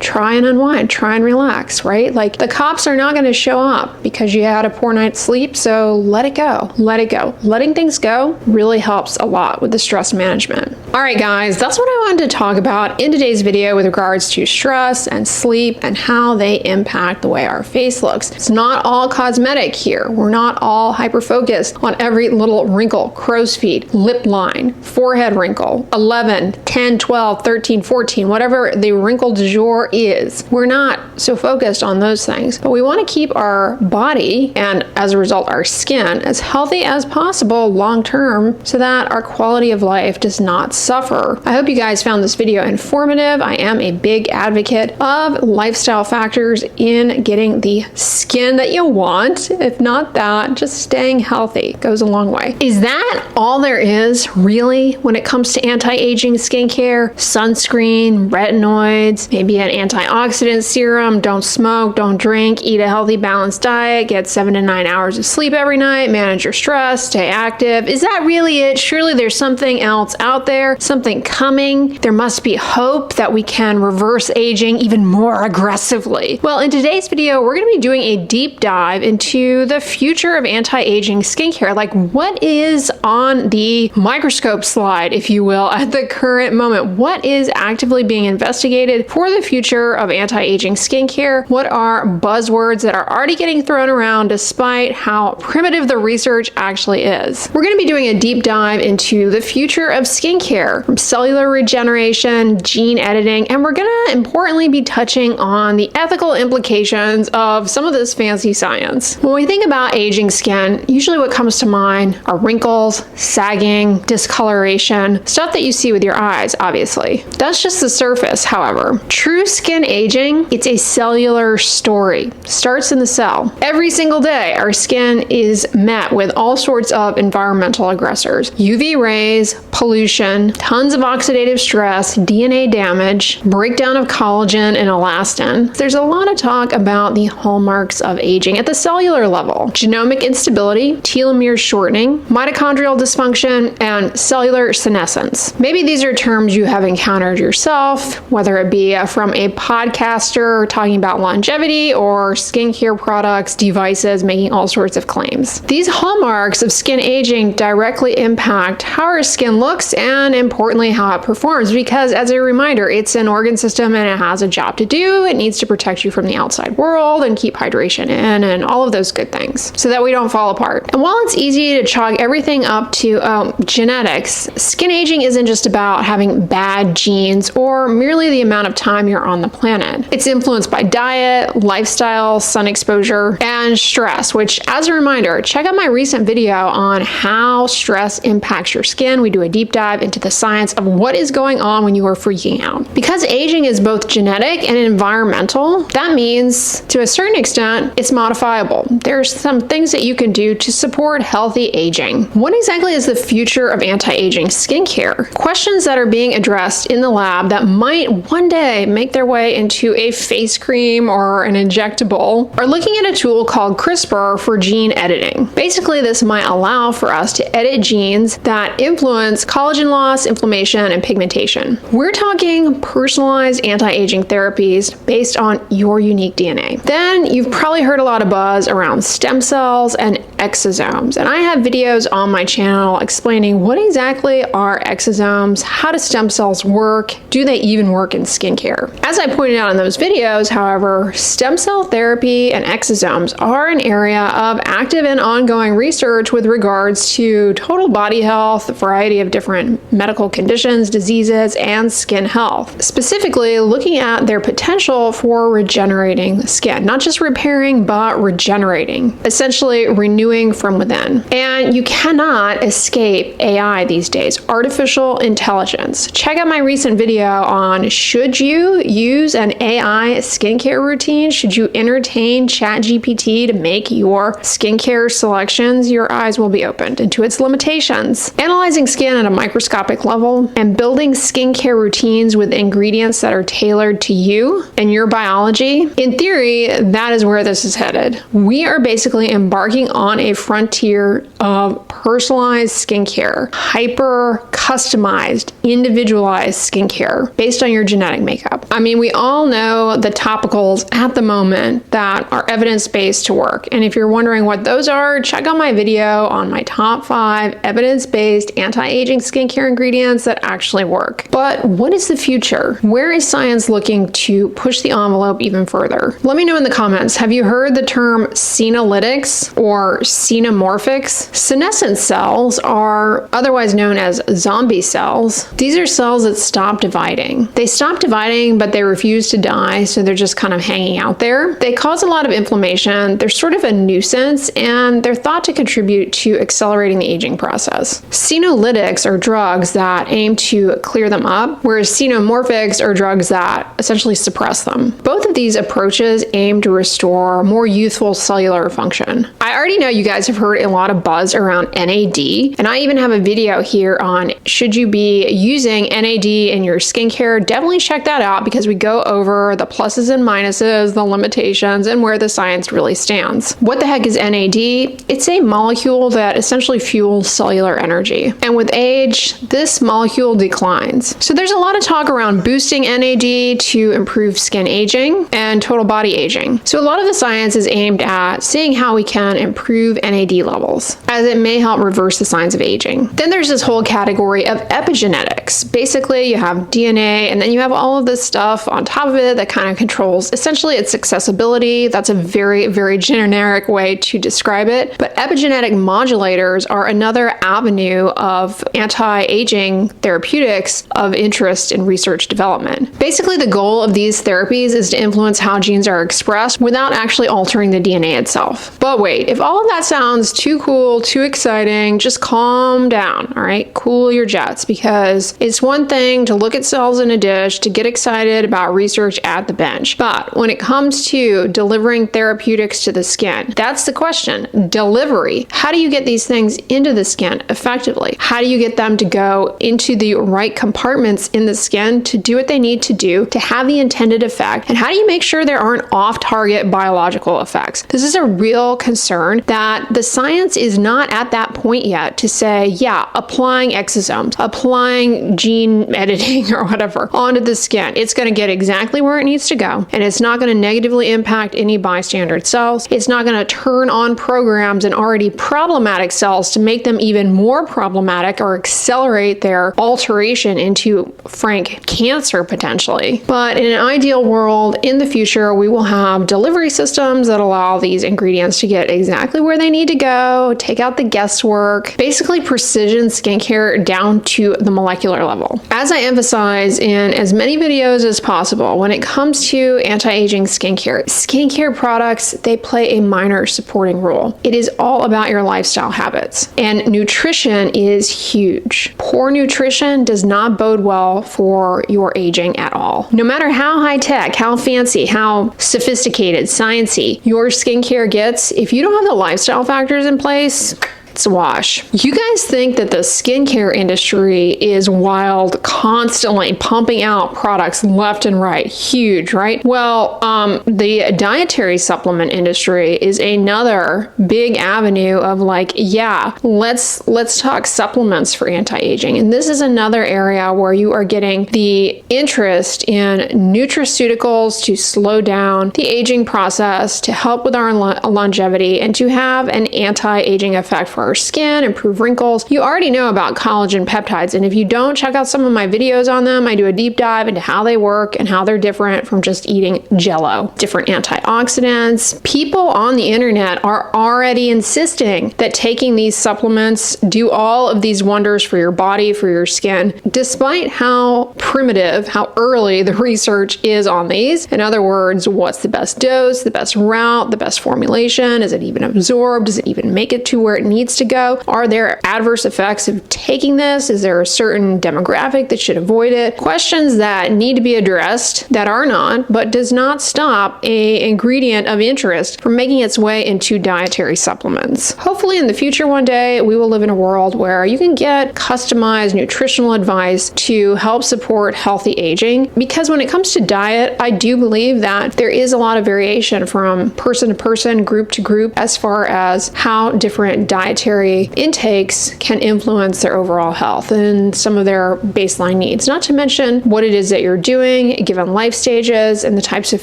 try and unwind, try and relax, right? Like, the cops are not going to show up because you had a poor night's sleep, so let it go. Let it go. Letting things go really helps a lot with the stress management. All right, guys, that's what I wanted to talk about in today's video with regards to stress and sleep and how they impact the way way our face looks. It's not all cosmetic here. We're not all hyper-focused on every little wrinkle, crow's feet, lip line, forehead wrinkle, 11, 10, 12, 13, 14, whatever the wrinkle du jour is. We're not so focused on those things, but we want to keep our body and as a result our skin as healthy as possible long term so that our quality of life does not suffer. I hope you guys found this video informative. I am a big advocate of lifestyle factors in getting the skin that you want. If not that, just staying healthy goes a long way. Is that all there is really when it comes to anti-aging skincare? Sunscreen, retinoids, maybe an antioxidant serum, don't smoke, don't drink, eat a healthy balanced diet, get 7 to 9 hours of sleep every night, manage your stress, stay active. Is that really it? Surely there's something else out there, something coming. There must be hope that we can reverse aging even more aggressively. Well, in today's video, we're going to be doing a deep dive into the future of anti-aging skincare. Like, what is on the microscope slide, if you will, at the current moment? What is actively being investigated for the future of anti-aging skincare? What are buzzwords that are already getting thrown around despite how primitive the research actually is? We're going to be doing a deep dive into the future of skincare, from cellular regeneration, gene editing, and we're going to importantly be touching on the ethical implications of some of this fancy science. When we think about aging skin, usually what comes to mind are wrinkles, sagging, discoloration, stuff that you see with your eyes, obviously. That's just the surface, however. True skin aging, it's a cellular story. Starts in the cell. Every single day, our skin is met with all sorts of environmental aggressors. UV rays, pollution, tons of oxidative stress, DNA damage, breakdown of collagen and elastin. There's a lot of talk about the hallmarks of aging at the cellular level. Genomic instability, telomere shortening, mitochondrial dysfunction, and cellular senescence. Maybe these are terms you have encountered yourself, whether it be from a podcaster talking about longevity or skincare products, devices making all sorts of claims. These hallmarks of skin aging directly impact how our skin looks and, importantly, how it performs, because as a reminder, it's an organ system and it has a job to do. It needs to protect you from the outside world and keep hydration in and all of those good things so that we don't fall apart. And while it's easy to chalk everything up to genetics, skin aging isn't just about having bad genes or merely the amount of time you're on the planet. It's influenced by diet, lifestyle, sun exposure, and stress, which, as a reminder, check out my recent video on how stress impacts your skin. We do a deep dive into the science of what is going on when you are freaking out. Because aging is both genetic and environmental, that means to a certain extent, it's modifiable. There's some things that you can do to support healthy aging. What exactly is the future of anti-aging skincare? Questions that are being addressed in the lab that might one day make their way into a face cream or an injectable are looking at a tool called CRISPR for gene editing. Basically, this might allow for us to edit genes that influence collagen loss, inflammation, and pigmentation. We're talking personalized anti-aging therapies based on your unique DNA. Then you've probably heard a lot of buzz around stem cells and exosomes, and I have videos on my channel explaining what exactly are exosomes, how do stem cells work, do they even work in skincare? As I pointed out in those videos, however, stem cell therapy and exosomes are an area of active and ongoing research with regards to total body health, a variety of different medical conditions, diseases, and skin health. Specifically, looking at their potential for regenerating the skin, not just repairing, but regenerating, essentially renewing from within. And you cannot escape AI these days, artificial intelligence. Check out my recent video on should you use an AI skincare routine? Should you entertain ChatGPT to make your skincare selections? Your eyes will be opened into its limitations. Analyzing skin at a microscopic level and building skincare routines with ingredients that are tailored to you and your biology, in theory, that is where this is headed. We are basically embarking on a frontier of personalized skincare, hyper customized, individualized skincare based on your genetic makeup. I mean, we all know the topicals at the moment that are evidence-based to work. And if you're wondering what those are, check out my video on my top 5 evidence-based anti-aging skincare ingredients that actually work. But what is the future? Where is science looking to push the envelope even further? Let me know in the comments, have you heard the term senolytics or xenomorphics? Senescent cells are otherwise known as zombie cells. These are cells that stop dividing. They stop dividing, but they refuse to die, so they're just kind of hanging out there. They cause a lot of inflammation. They're sort of a nuisance, and they're thought to contribute to accelerating the aging process. Senolytics are drugs that aim to clear them up, whereas xenomorphics are drugs that essentially suppress them. Both of these approaches aim to restore more youthful cellular function. I already know you guys have heard a lot of buzz around NAD, and I even have a video here on should you be using NAD in your skincare. Definitely check that out because we go over the pluses and minuses, the limitations, and where the science really stands. What the heck is NAD? It's a molecule that essentially fuels cellular energy. And with age, this molecule declines. So there's a lot of talk around boosting NAD to improve skin aging and total body aging. So a lot of the science is aimed at seeing how we can improve NAD levels, as it may help reverse the signs of aging. Then there's this whole category of epigenetics. Basically, you have DNA, and then you have all of this stuff on top of it that kind of controls essentially its accessibility. That's a very, very generic way to describe it. But epigenetic modulators are another avenue of anti-aging therapeutics of interest in research development. Basically, the goal of these therapies is to influence how genes are expressed without actually altering the DNA itself. But wait, if all of that sounds too cool, too exciting, just calm down, all right? Cool your jets, because it's one thing to look at cells in a dish, to get excited about research at the bench. But when it comes to delivering therapeutics to the skin, that's the question. Delivery. How do you get these things into the skin effectively? How do you get them to go into the right compartments in the skin to do what they need to do to have the intended effect? And how do you make sure there aren't off-target biological effects? This is a real concern that the science is not at that point yet to say, yeah, applying exosomes, applying gene editing or whatever onto the skin, it's going to get exactly where it needs to go, and it's not going to negatively impact any bystander cells. It's not going to turn on programs in already problematic cells to make them even more problematic or accelerate their alteration into frank cancer potentially. But in an ideal world, in the future, we will have delivery systems that allow these ingredients to get exactly where they need to go, take out the guesswork, basically precision skincare down to the molecular level. As I emphasize in as many videos as possible, when it comes to anti-aging skincare products, they play a minor supporting role. It is all about your lifestyle habits, and nutrition is huge. Poor nutrition does not bode well for your aging at all. No matter how high tech, how fancy, how sophisticated, sciencey your skincare gets, if you don't have the lifestyle factors in place, it's a wash. You guys think that the skincare industry is wild, constantly pumping out products left and right, huge, right? Well, the dietary supplement industry is another big avenue of like, yeah, let's talk supplements for anti-aging. And this is another area where you are getting the interest in nutraceuticals to slow down the aging process, to help with our longevity, and to have an anti-aging effect for our skin, improve wrinkles. You already know about collagen peptides, and if you don't, check out some of my videos on them. I do a deep dive into how they work and how they're different from just eating Jell-O. Different antioxidants. People on the internet are already insisting that taking these supplements do all of these wonders for your body, for your skin, despite how primitive, how early the research is on these. In other words, what's the best dose, the best route, the best formulation? Is it even absorbed? Does it even make it to where it needs to go? Are there adverse effects of taking this? Is there a certain demographic that should avoid it? Questions that need to be addressed that are not, but does not stop an ingredient of interest from making its way into dietary supplements. Hopefully in the future one day, we will live in a world where you can get customized nutritional advice to help support healthy aging. Because when it comes to diet, I do believe that there is a lot of variation from person to person, group to group, as far as how different dietary dietary intakes can influence their overall health and some of their baseline needs, not to mention what it is that you're doing given life stages and the types of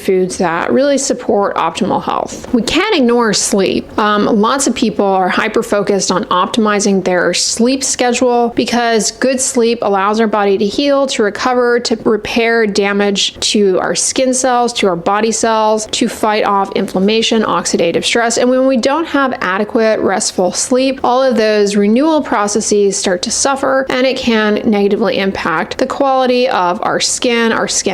foods that really support optimal health. We can't ignore sleep. Lots of people are hyper-focused on optimizing their sleep schedule because good sleep allows our body to heal, to recover, to repair damage to our skin cells, to our body cells, to fight off inflammation, oxidative stress. And when we don't have adequate restful sleep, all of those renewal processes start to suffer, and it can negatively impact the quality of our skin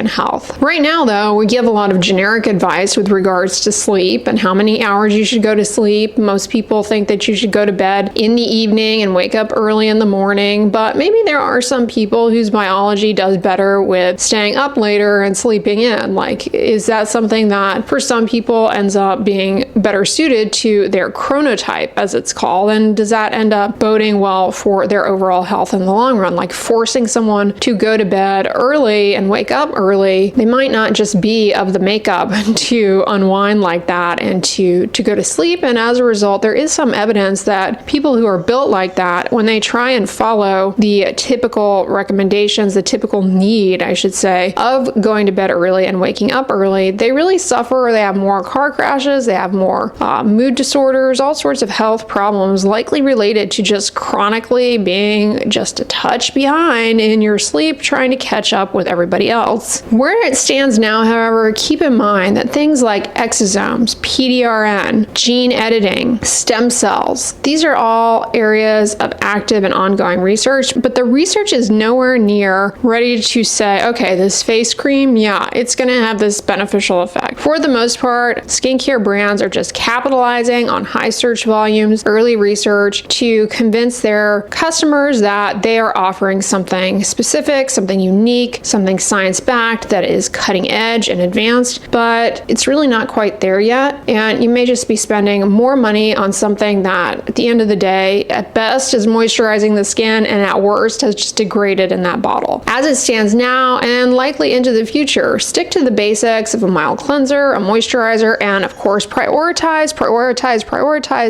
health. Right now, though, we give a lot of generic advice with regards to sleep and how many hours you should go to sleep. Most people think that you should go to bed in the evening and wake up early in the morning, but maybe there are some people whose biology does better with staying up later and sleeping in. Like, is that something that for some people ends up being better suited to their chronotype, as it's called, and does that end up boding well for their overall health in the long run? Like, forcing someone to go to bed early and wake up early, they might not just be of the makeup to unwind like that and to go to sleep. And as a result, there is some evidence that people who are built like that, when they try and follow the typical recommendations, the typical need, I should say, of going to bed early and waking up early, they really suffer. They have more car crashes, they have more mood disorders, all sorts of health problems, likely related to just chronically being just a touch behind in your sleep, trying to catch up with everybody else. Where it stands now, however, keep in mind that things like exosomes, PDRN, gene editing, stem cells, these are all areas of active and ongoing research, but the research is nowhere near ready to say, okay, this face cream, yeah, it's going to have this beneficial effect. For the most part, skincare brands are just capitalizing on high search volumes, early research to convince their customers that they are offering something specific, something unique, something science-backed that is cutting edge and advanced, but it's really not quite there yet. And you may just be spending more money on something that at the end of the day, at best is moisturizing the skin and at worst has just degraded in that bottle. As it stands now and likely into the future, stick to the basics of a mild cleanser, a moisturizer, and of course prioritize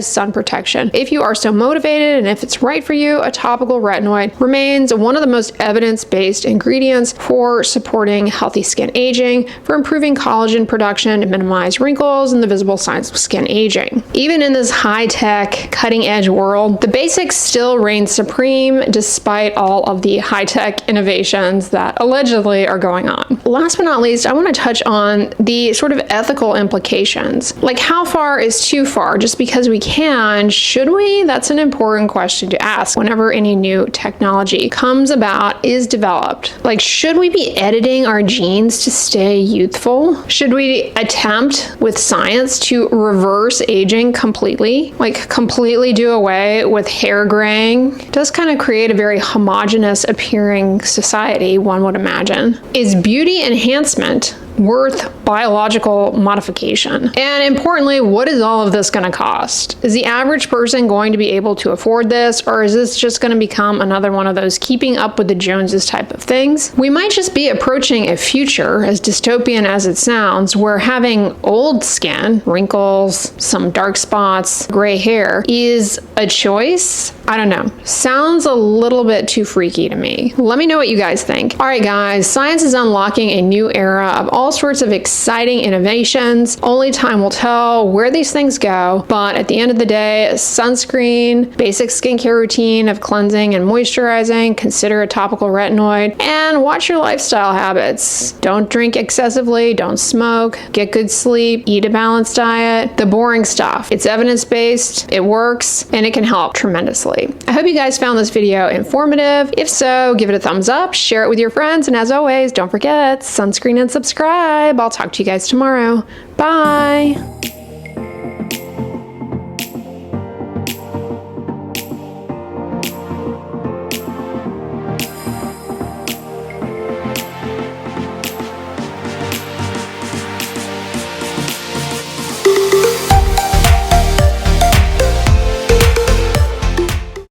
sun protection. If you are so motivated and if it's right for you, a topical retinoid remains one of the most evidence-based ingredients for supporting healthy skin aging, for improving collagen production to minimize wrinkles and the visible signs of skin aging. Even in this high-tech, cutting-edge world, the basics still reign supreme despite all of the high-tech innovations that allegedly are going on. Last but not least, I want to touch on the sort of ethical implications. Like, how far is too far? Just because we can, should we? That's an important question to ask whenever any new technology comes about, is developed. Like, should we be editing our genes to stay youthful? Should we attempt with science to reverse aging completely? Like, completely do away with hair graying? It does kind of create a very homogeneous appearing society, one would imagine. Is beauty enhancement worth biological modification? And importantly, what is all of this going to cost? Is the average person going to be able to afford this, or is this just going to become another one of those keeping up with the Joneses type of things? We might just be approaching a future, as dystopian as it sounds, where having old skin, wrinkles, some dark spots, gray hair is a choice. I don't know. Sounds a little bit too freaky to me. Let me know what you guys think. All right, guys, science is unlocking a new era of all sorts of exciting innovations. Only time will tell where these things go, but at the end of the day, sunscreen, basic skincare routine of cleansing and moisturizing, consider a topical retinoid, and watch your lifestyle habits. Don't drink excessively, don't smoke, get good sleep, eat a balanced diet, the boring stuff. It's evidence-based, it works, and it can help tremendously. I hope you guys found this video informative. If so, give it a thumbs up, share it with your friends, and as always, don't forget, sunscreen and subscribe. I'll talk to you guys tomorrow. Bye!